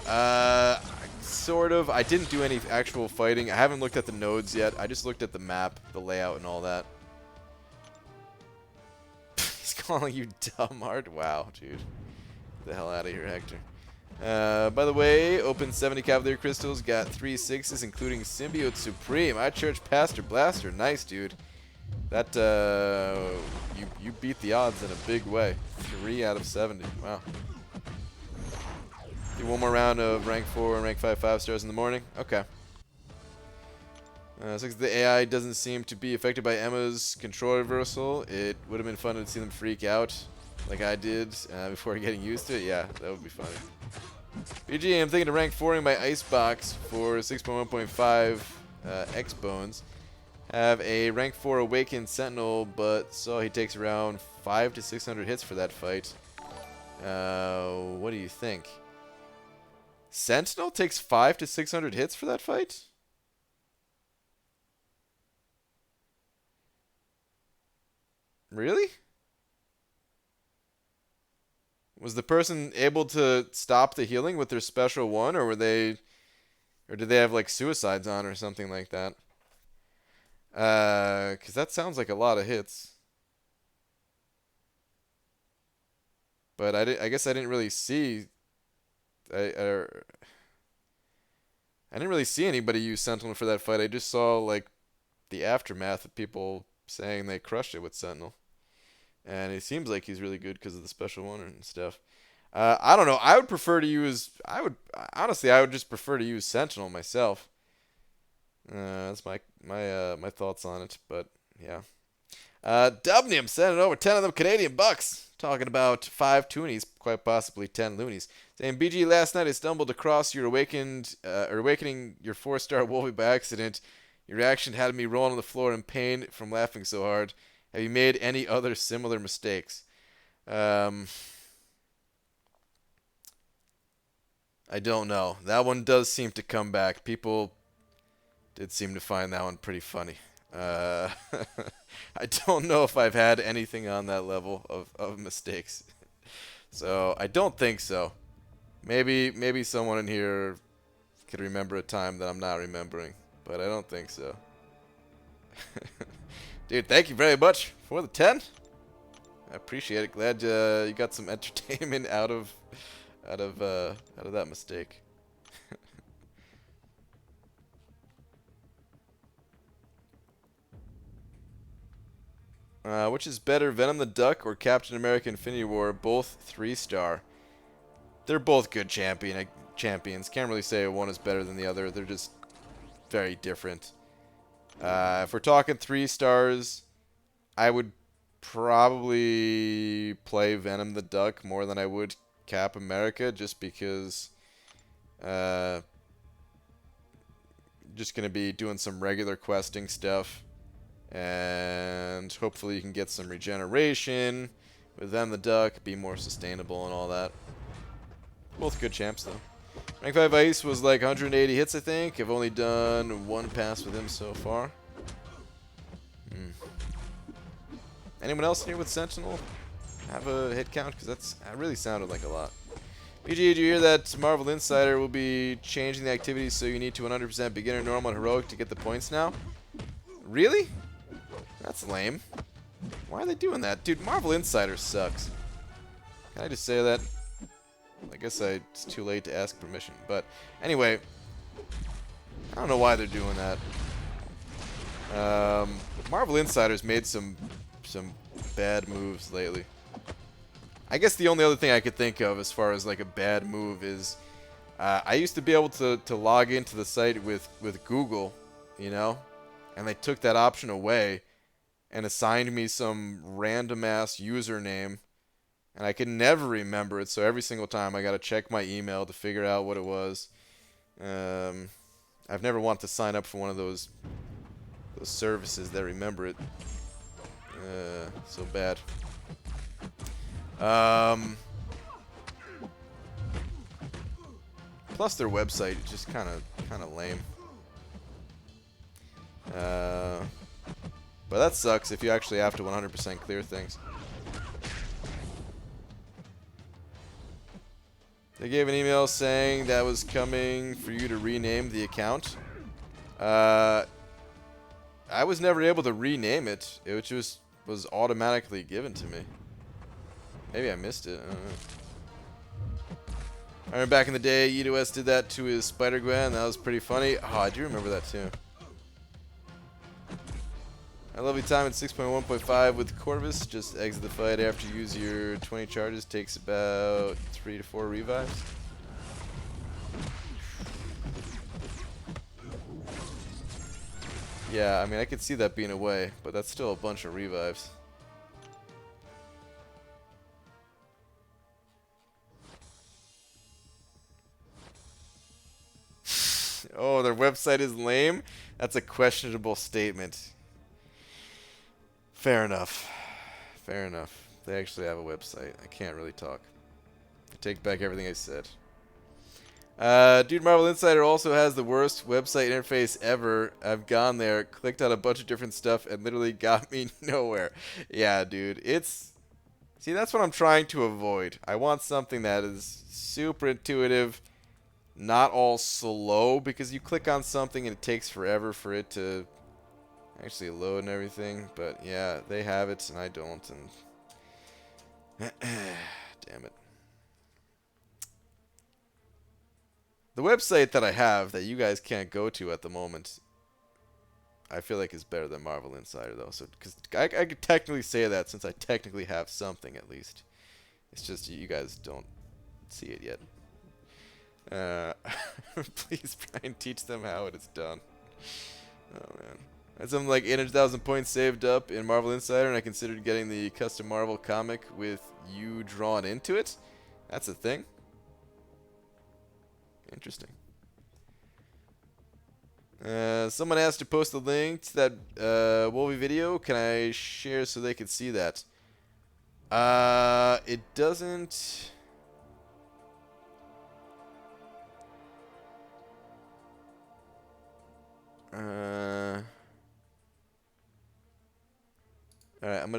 Sort of. I didn't do any actual fighting. I haven't looked at the nodes yet. I just looked at the map, the layout, and all that. He's calling you dumb, Art? Wow, dude. Get the hell out of here, Hector. By the way, opened 70 Cavalier Crystals, got 3 6s, including Symbiote Supreme. I Church Pastor Blaster. Nice, dude. That, you beat the odds in a big way. 3 out of 70. Wow. Do one more round of rank 4 and rank 5 5-stars in the morning. Okay. Since the AI doesn't seem to be affected by Emma's control reversal, it would have been fun to see them freak out like I did before getting used to it. Yeah, that would be funny. BG, I'm thinking of rank 4ing my Icebox for 6.1.5 X-Bones. Have a rank 4 Awakened Sentinel, but so he takes around 500 to 600 hits for that fight. What do you think? Sentinel takes 500 to 600 hits for that fight? Really? Was the person able to stop the healing with their special one, or did they have like suicides on or something like that? 'Cause that sounds like a lot of hits. But I guess I didn't really see. I didn't really see anybody use Sentinel for that fight. I just saw like the aftermath of people saying they crushed it with Sentinel, and it seems like he's really good because of the special one and stuff. I don't know. I would prefer to use. Honestly, I would just prefer to use Sentinel myself. That's my thoughts on it. But yeah. Dubnium sending over 10 of them Canadian bucks. Talking about 5 toonies, quite possibly 10 loonies. Saying, BG, last night I stumbled across your awakening your 4-star Wolvie by accident. Your reaction had me roll on the floor in pain from laughing so hard. Have you made any other similar mistakes? I don't know. That one does seem to come back. People did seem to find that one pretty funny. I don't know if I've had anything on that level of mistakes. So I don't think so. Maybe someone in here could remember a time that I'm not remembering, but I don't think so. Dude, thank you very much for the 10. I appreciate it. Glad you got some entertainment out of that mistake. Which is better, Venom the Duck or Captain America Infinity War? Both 3-star. They're both good champions. Can't really say one is better than the other. They're just very different. If we're talking 3 stars, I would probably play Venom the Duck more than I would Cap America, just because just going to be doing some regular questing stuff, and hopefully you can get some regeneration with Venom the Duck, be more sustainable and all that. Both good champs, though. Rank 5 Ice was like 180 hits, I think. I've only done 1 pass with him so far. Anyone else here with Sentinel have a hit count? Because that really sounded like a lot. BG, did you hear that Marvel Insider will be changing the activities so you need to 100% beginner, normal, and heroic to get the points now? Really? That's lame. Why are they doing that? Dude, Marvel Insider sucks. Can I just say that? I guess it's too late to ask permission. But anyway, I don't know why they're doing that. Marvel Insider's made some bad moves lately. I guess the only other thing I could think of as far as like a bad move is I used to be able to log into the site with Google, you know, and they took that option away and assigned me some random ass username, and I could never remember it, so every single time I gotta check my email to figure out what it was. I've never wanted to sign up for one of those services that remember it. So bad. Plus their website is just kind of lame. But that sucks if you actually have to 100% clear things. They gave an email saying that was coming for you to rename the account. I was never able to rename it. It just was automatically given to me. Maybe I missed it. I don't know. I remember back in the day, EWS did that to his Spider-Gwen. That was pretty funny. Oh, I do remember that too. I love your time at 6.1.5 with Corvus. Just exit the fight after you use your 20 charges. Takes about 3 to 4 revives. Yeah, I mean, I could see that being a way, but that's still a bunch of revives. Oh, their website is lame? That's a questionable statement. Fair enough. Fair enough. They actually have a website. I can't really talk. I take back everything I said. Dude, Marvel Insider also has the worst website interface ever. I've gone there, clicked on a bunch of different stuff, and literally got me nowhere. Yeah, dude. See, that's what I'm trying to avoid. I want something that is super intuitive, not all slow, because you click on something and it takes forever for it to actually load and everything. But yeah, they have it and I don't, and damn it. The website that I have that you guys can't go to at the moment, I feel like is better than Marvel Insider though. So, because I could technically say that since I technically have something at least. It's just you guys don't see it yet. Please try and teach them how it is done. Oh man. I had something like 800,000 points saved up in Marvel Insider, and I considered getting the custom Marvel comic with you drawn into it. That's a thing. Interesting. Someone asked to post a link to that Wolvie video. Can I share so they can see that? It doesn't... Alright, I'm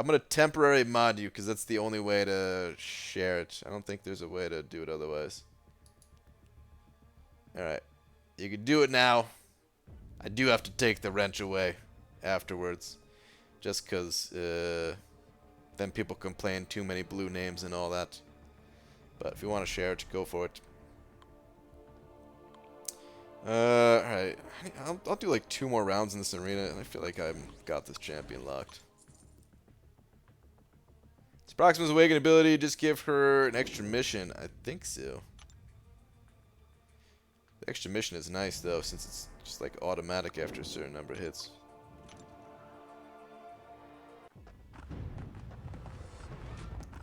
gonna temporary mod you because that's the only way to share it. I don't think there's a way to do it otherwise. Alright. You can do it now. I do have to take the wrench away afterwards. Just because then people complain too many blue names and all that. But if you want to share it, go for it. Alright. I'll do like 2 more rounds in this arena, and I feel like I've got this champion locked. Is Proxima's Awaken ability just give her an extra mission? I think so. The extra mission is nice, though, since it's just like automatic after a certain number of hits.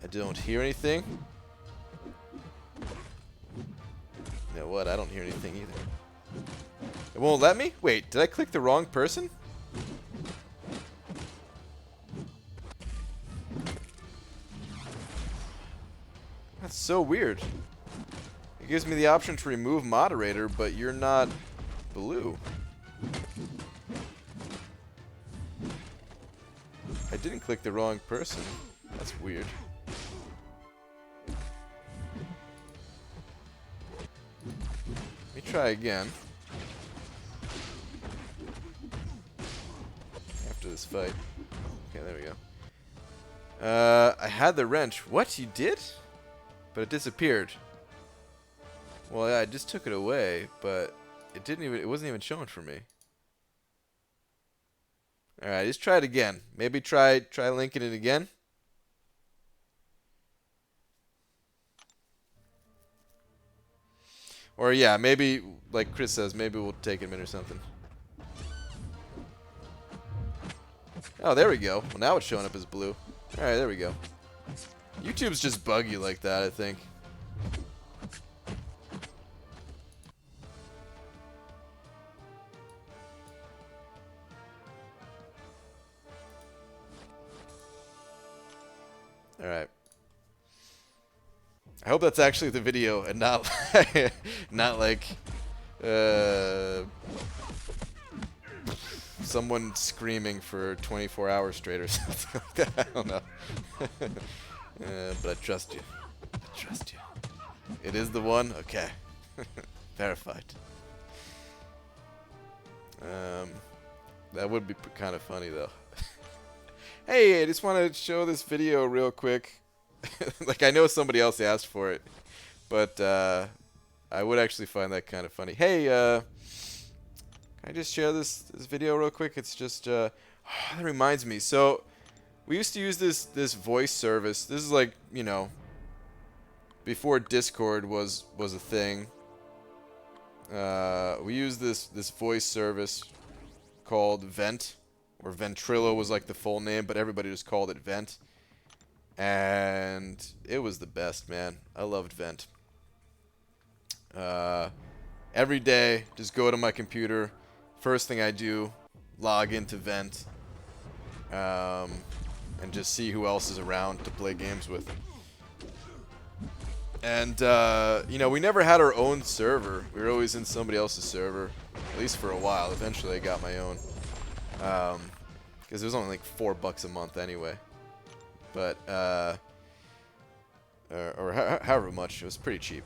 I don't hear anything. You know what? I don't hear anything either. It won't let me? Wait, did I click the wrong person? That's so weird. It gives me the option to remove moderator, but you're not blue. I didn't click the wrong person. That's weird. Let me try again. After this fight. Okay, there we go. I had the wrench. What? You did? But it disappeared. Well, yeah, I just took it away, but it wasn't even showing for me. Alright, just try it again. Maybe try linking it again. Or yeah, maybe, like Chris says, maybe we'll take a minute or something. Oh, there we go. Well, now it's showing up as blue. Alright, there we go. YouTube's just buggy like that, I think. Alright. I hope that's actually the video and not not like someone screaming for 24 hours straight or something like that. I don't know. But I trust you. I trust you. It is the one? Okay. Verified. That would be kind of funny though. Hey, I just want to show this video real quick. Like, I know somebody else asked for it, but I would actually find that kind of funny. Hey, can I just share this video real quick? It's just, oh, that reminds me. So, we used to use this voice service. This is like, you know, before Discord was a thing. We used this voice service called Vent. Or Ventrilo was like the full name, but everybody just called it Vent. And it was the best, man. I loved Vent. Every day, just go to my computer. First thing I do, log into Vent. And just see who else is around to play games with. And, you know, we never had our own server. We were always in somebody else's server. At least for a while. Eventually I got my own. Because it was only like $4 a month anyway. But, or however much, it was pretty cheap.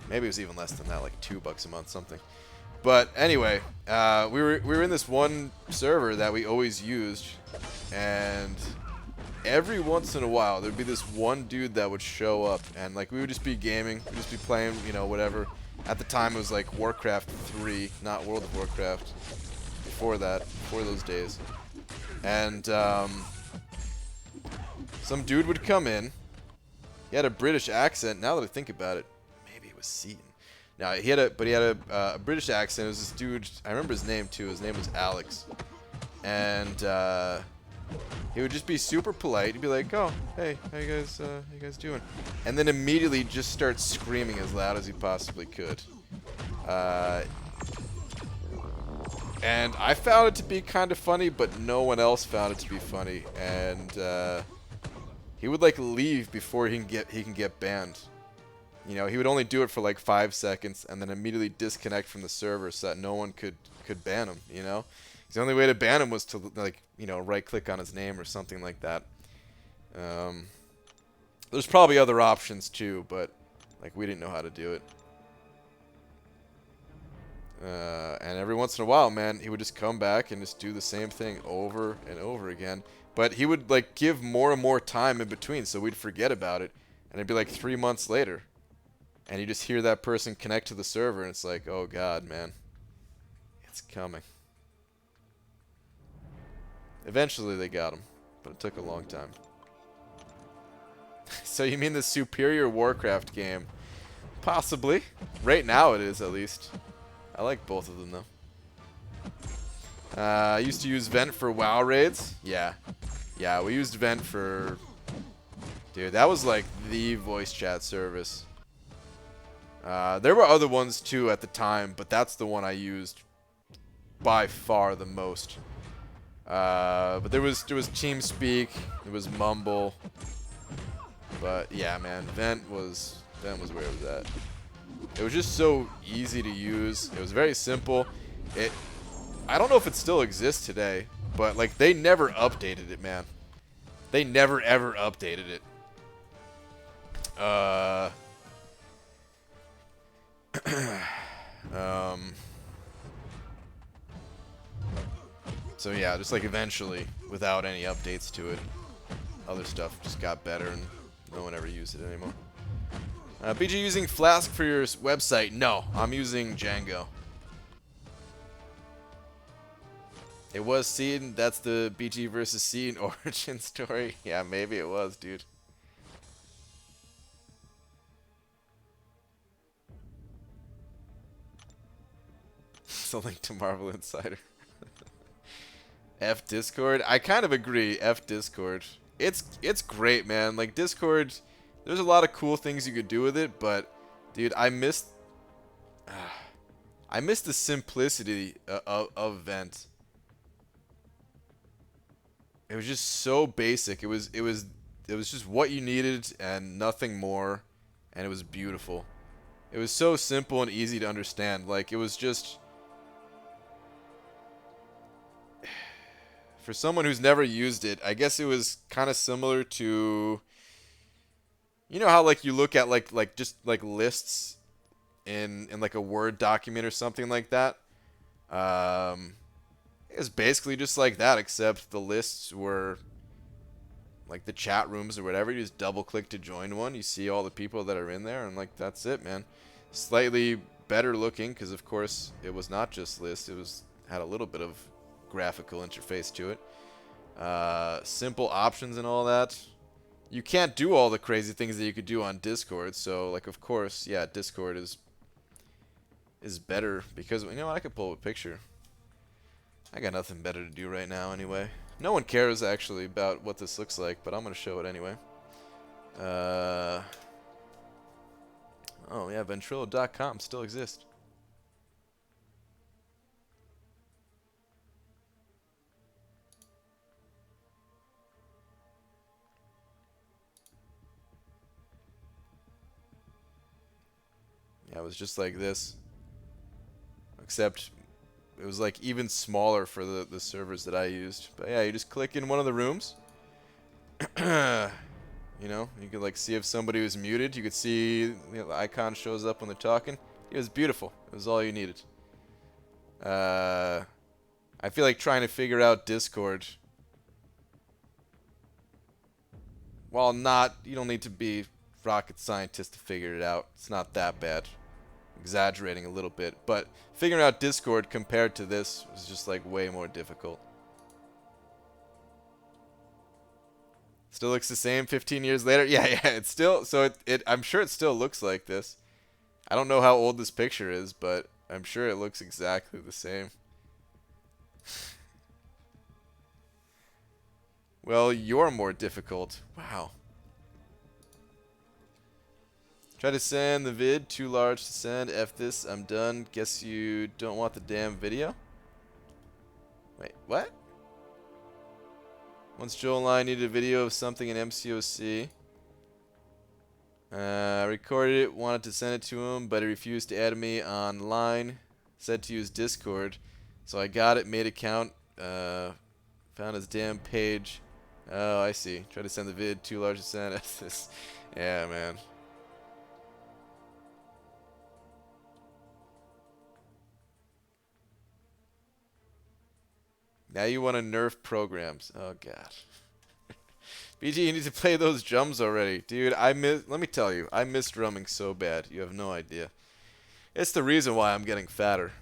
Maybe it was even less than that, like $2 a month, something. But anyway, we were in this one server that we always used, and every once in a while there'd be this one dude that would show up, and like we would just be gaming, we'd just be playing, you know, whatever. At the time it was like Warcraft 3, not World of Warcraft. Before that, before those days. And some dude would come in. He had a British accent. Now that I think about it, maybe it was Seaton. No, he had a British accent. It was this dude. I remember his name too. His name was Alex. And he would just be super polite. He'd be like, "Oh, hey, how you guys doing?" And then immediately just start screaming as loud as he possibly could. And I found it to be kind of funny, but no one else found it to be funny. And he would like leave before he can get banned You know, he would only do it for like 5 seconds and then immediately disconnect from the server so that no one could ban him, you know? 'Cause the only way to ban him was to, like, you know, right-click on his name or something like that. There's probably other options too, but, like, we didn't know how to do it. And every once in a while, man, he would just come back and just do the same thing over and over again. But he would, like, give more and more time in between, so we'd forget about it. And it'd be like 3 months later. And you just hear that person connect to the server, and it's like, oh god, man. It's coming. Eventually they got him, but it took a long time. So you mean the superior Warcraft game? Possibly. Right now it is, at least. I like both of them, though. I used to use Vent for WoW raids. Yeah. Yeah, we used Vent for... Dude, that was like the voice chat service. There were other ones too at the time, but that's the one I used by far the most. But there was TeamSpeak, there was Mumble. But yeah, man, Vent was where it was at. It was just so easy to use. It was very simple. I don't know if it still exists today, but like they never updated it, man. They never ever updated it. So yeah, just like eventually, without any updates to it, other stuff just got better and no one ever used it anymore. BG using Flask for your website? No, I'm using Django. It was Seed. That's the BG versus Seed origin story. Yeah, maybe it was, dude. It's a link to Marvel Insider. F Discord? I kind of agree. F Discord. It's great, man. Like Discord, there's a lot of cool things you could do with it, but dude, I missed the simplicity of Vent. It was just so basic. It was just what you needed and nothing more, and it was beautiful. It was so simple and easy to understand. Like it was just for someone who's never used it, I guess it was kind of similar to, you know how like you look at like just like lists in like a Word document or something like that. It was basically just like that, except the lists were like the chat rooms or whatever. You just double click to join one. You see all the people that are in there, and like that's it, man. Slightly better looking because of course it was not just lists. It had a little bit of graphical interface to it. Simple options and all that. You can't do all the crazy things that you could do on Discord, so like of course, yeah, Discord is better because you know what, I could pull up a picture. I got nothing better to do right now anyway. No one cares actually about what this looks like, but I'm gonna show it anyway. Oh yeah, Ventrilo.com still exists. Yeah, it was just like this. Except it was like even smaller for the servers that I used. But yeah, you just click in one of the rooms. You know, you could like see if somebody was muted. You could see, you know, the icon shows up when they're talking. It was beautiful. It was all you needed. I feel like trying to figure out Discord. While not, you don't need to be rocket scientist to figure it out. It's not that bad. Exaggerating a little bit, but figuring out Discord compared to this was just like way more difficult. Still looks the same 15 years later. Yeah, it's still, so I'm sure it still looks like this. I don't know how old this picture is, but I'm sure it looks exactly the same. Well, you're more difficult. Wow. Try to send the vid, too large to send. F this, I'm done. Guess you don't want the damn video? Wait, what? Once Joel and I needed a video of something in MCOC. Recorded it, wanted to send it to him, but he refused to add me online. Said to use Discord. So I got it, made account, found his damn page. Oh, I see. Tried to send the vid, too large to send. Yeah, man. Now you want to nerf programs. Oh, God. BG, you need to play those drums already. Dude, let me tell you, I miss drumming so bad. You have no idea. It's the reason why I'm getting fatter.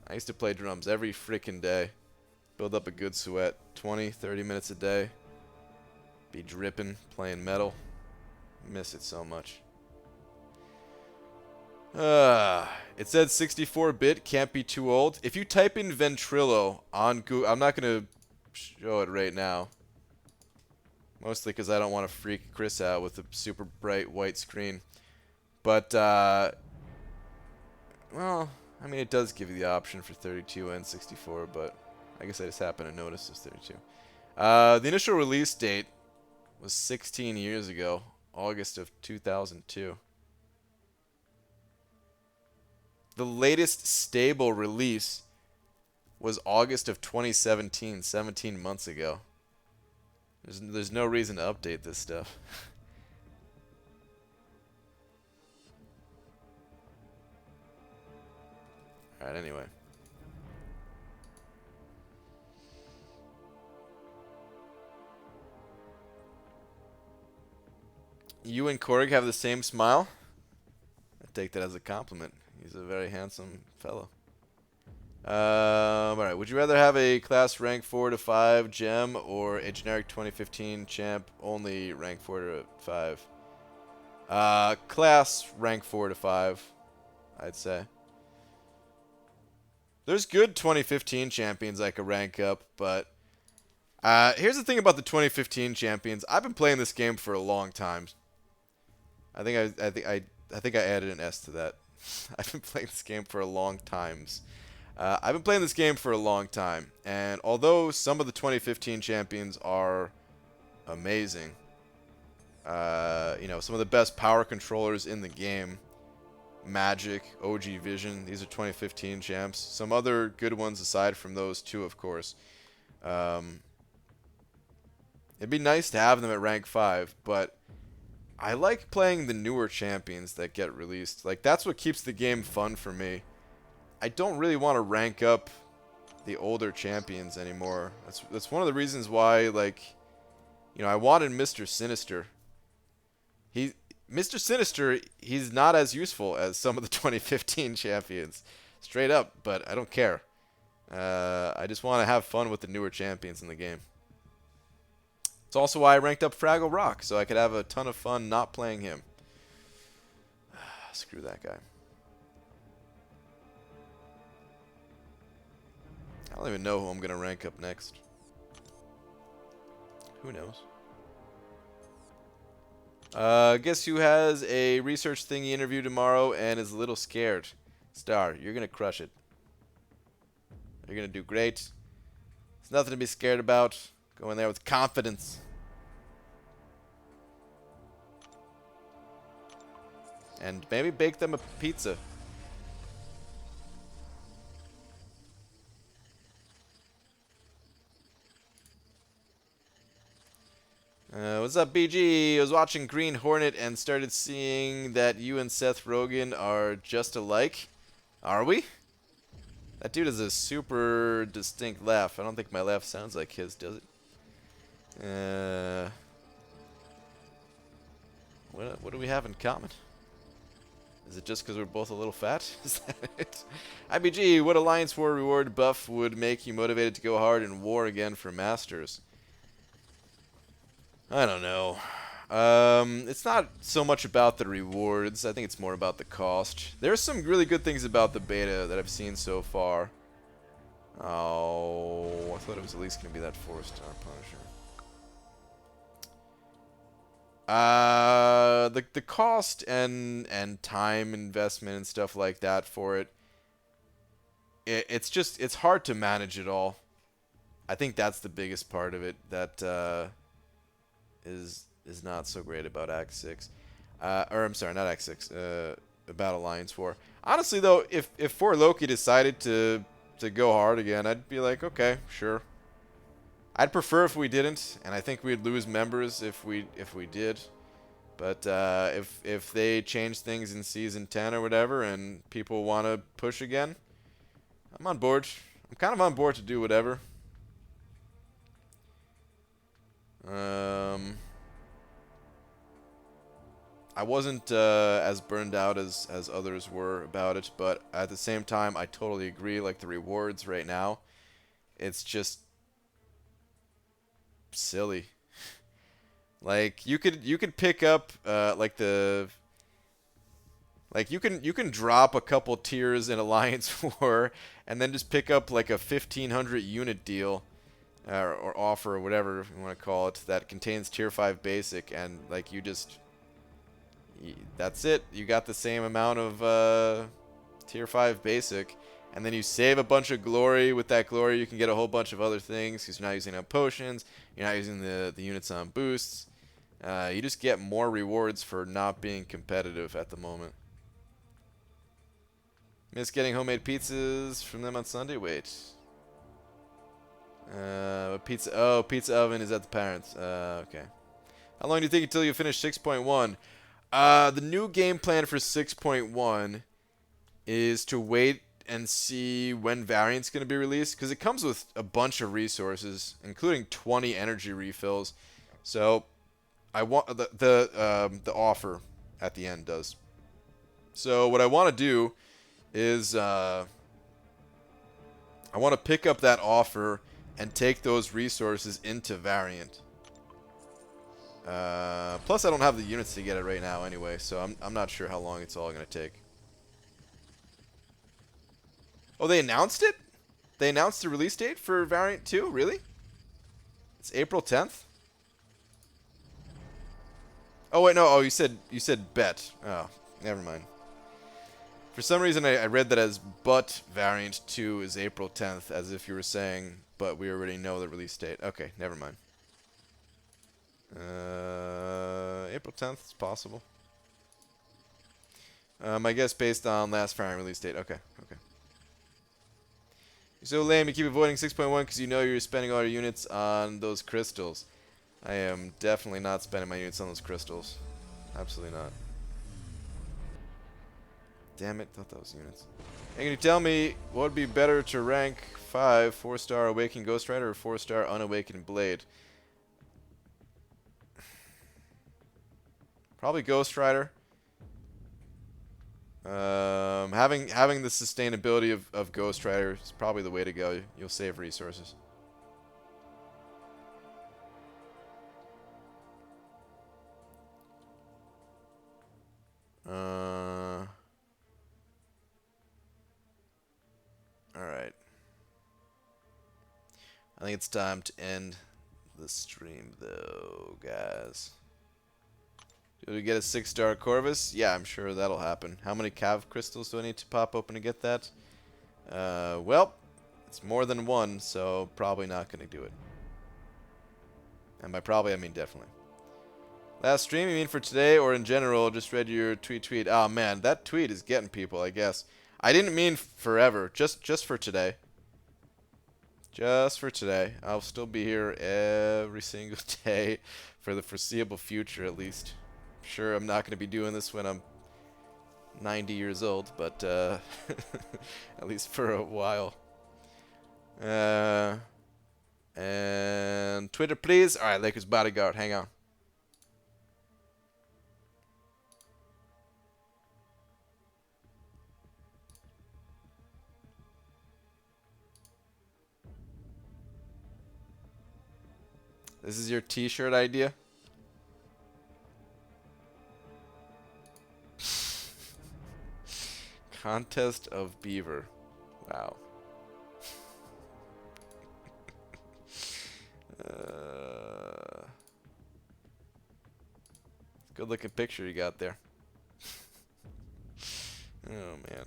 I used to play drums every freaking day. Build up a good sweat. 20, 30 minutes a day. Be dripping, playing metal. Miss it so much. It said 64-bit, can't be too old. If you type in Ventrilo on Google, I'm not going to show it right now. Mostly because I don't want to freak Chris out with a super bright white screen. But, well, I mean, it does give you the option for 32 and 64, but I guess I just happened to notice it's 32. The initial release date was 16 years ago, August of 2002. The latest stable release was August of 2017, 17 months ago. There's no reason to update this stuff. Alright, anyway. You and Korg have the same smile? I take that as a compliment. He's a very handsome fellow. Alright, would you rather have a class rank 4 to 5 gem or a generic 2015 champ only rank 4 to 5? Class rank 4 to 5, I'd say. There's good 2015 champions I could rank up, but here's the thing about the 2015 champions. I've been playing this game for a long time. I think I added an S to that. I've been playing this game for a long time. I've been playing this game for a long time, and although some of the 2015 champions are amazing, you know, some of the best power controllers in the game, Magic, OG Vision, these are 2015 champs. Some other good ones aside from those two, of course. It'd be nice to have them at rank 5, but I like playing the newer champions that get released. Like, that's what keeps the game fun for me. I don't really want to rank up the older champions anymore. That's one of the reasons why, like, you know, I wanted Mr. Sinister. Mr. Sinister, he's not as useful as some of the 2015 champions. Straight up, but I don't care. I just want to have fun with the newer champions in the game. It's also why I ranked up Fraggle Rock, so I could have a ton of fun not playing him. Screw that guy. I don't even know who I'm going to rank up next. Who knows? Guess who has a research thingy interview tomorrow and is a little scared? Star, you're going to crush it. You're going to do great. There's nothing to be scared about. Go in there with confidence. And maybe bake them a pizza. What's up, BG? I was watching Green Hornet and started seeing that you and Seth Rogen are just alike. Are we? That dude has a super distinct laugh. I don't think my laugh sounds like his, does it? What do we have in common? Is it just because we're both a little fat? Is that it? IBG, what Alliance War reward buff would make you motivated to go hard in war again for Masters? I don't know. It's not so much about the rewards. I think it's more about the cost. There's some really good things about the beta that I've seen so far. Oh, I thought it was at least going to be that 4-star Punisher. The cost and time investment and stuff like that for it. It's hard to manage it all. I think that's the biggest part of it that is not so great about Act 6. Or I'm sorry, not X6. Battle Alliance 4. Honestly, though, if 4 Loki decided to go hard again, I'd be like, okay, sure. I'd prefer if we didn't, and I think we'd lose members if we did. But if they change things in season 10 or whatever, and people want to push again, I'm on board. I'm kind of on board to do whatever. I wasn't as burned out as others were about it, but at the same time, I totally agree. Like the rewards right now, it's just silly. Like you could pick up like the you can drop a couple tiers in Alliance 4 and then just pick up like a 1,500 unit deal or offer or whatever you want to call it that contains tier 5 basic, and like that's it. You got the same amount of tier 5 basic, and then you save a bunch of glory. With that glory, you can get a whole bunch of other things because you're not using it on potions. You're not using the units on boosts. You just get more rewards for not being competitive at the moment. Miss getting homemade pizzas from them on Sunday? Wait. Pizza. Oh, pizza oven is at the parents. Okay. How long do you think until you finish 6.1? The new game plan for 6.1 is to wait and see when variant's going to be released, because it comes with a bunch of resources, including 20 energy refills. So I want the offer at the end does. So what I want to do is I want to pick up that offer and take those resources into variant. Plus I don't have the units to get it right now anyway, so I'm not sure how long it's all going to take. Oh, they announced it? They announced the release date for variant 2? Really? It's April 10th? Oh wait, no. Oh, you said bet. Oh, never mind. For some reason, I read that as but variant 2 is April 10th, as if you were saying, but we already know the release date. Okay, never mind. April 10th is possible. I guess based on last variant release date. Okay, okay. You're so lame. You keep avoiding 6.1 because you know you're spending all your units on those crystals. I am definitely not spending my units on those crystals. Absolutely not. Damn it, thought that was units. Hey, can you tell me what would be better to rank 5 4-star Awakened Ghost Rider or 4-star Unawakened Blade? Probably Ghost Rider. Having the sustainability of Ghost Rider is probably the way to go. You'll save resources. Alright. I think it's time to end the stream, though, guys. Do we get a 6-star Corvus? Yeah, I'm sure that'll happen. How many Cav crystals do I need to pop open to get that? Well, it's more than one, so probably not going to do it. And by probably, I mean definitely. Last stream, you mean for today or in general? Just read your tweet. Oh, man, that tweet is getting people, I guess. I didn't mean forever, just for today. Just for today. I'll still be here every single day for the foreseeable future, at least. Sure, I'm not going to be doing this when I'm 90 years old, but at least for a while. And Twitter, please. All right, Lakers bodyguard, hang on. This is your t-shirt idea? Contest of Beaver. Wow. Good looking picture you got there. Oh man.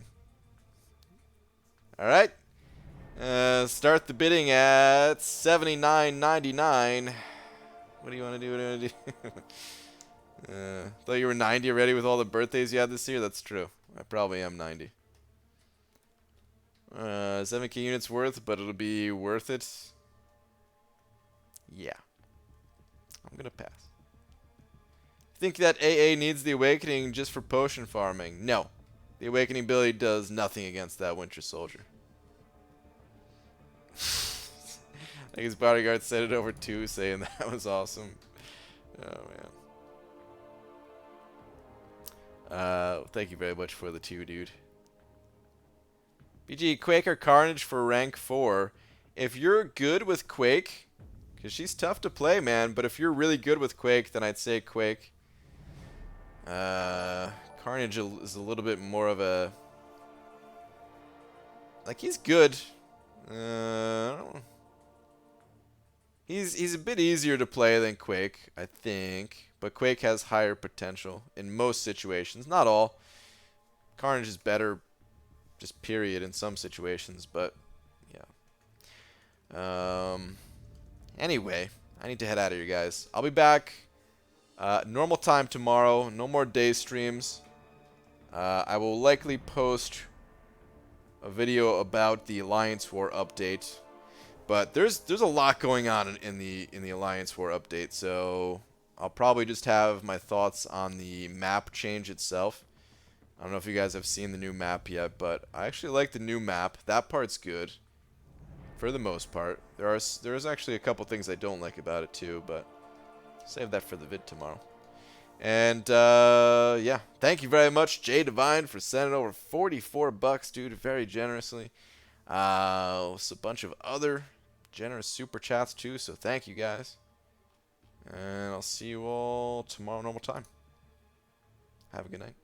Alright. Start the bidding at $79.99. What do you want to do? What do you want to do? Thought you were 90 already with all the birthdays you had this year. That's true. I probably am 90. 7k units worth, but it'll be worth it. Yeah. I'm gonna pass. Think that AA needs the Awakening just for potion farming? No. The Awakening ability does nothing against that Winter Soldier. Like his bodyguard said it over 2, saying that was awesome. Oh, man. Thank you very much for the 2, dude. BG, Quake or Carnage for rank 4. If you're good with Quake, because she's tough to play, man, but if you're really good with Quake, then I'd say Quake. Carnage is a little bit more of a... Like, he's good. I don't know. He's a bit easier to play than Quake, I think. But Quake has higher potential in most situations. Not all. Carnage is better, just period, in some situations. But, yeah. Anyway, I need to head out of here, guys. I'll be back normal time tomorrow. No more day streams. I will likely post a video about the Alliance War update. But there's a lot going on in the Alliance War update, so I'll probably just have my thoughts on the map change itself. I don't know if you guys have seen the new map yet, but I actually like the new map. That part's good, for the most part. There's actually a couple things I don't like about it too, but save that for the vid tomorrow. And yeah, thank you very much, Jay Divine, for sending over 44 bucks, dude, very generously. It's a bunch of other generous super chats too, so thank you guys. And I'll see you all tomorrow normal time. Have a good night.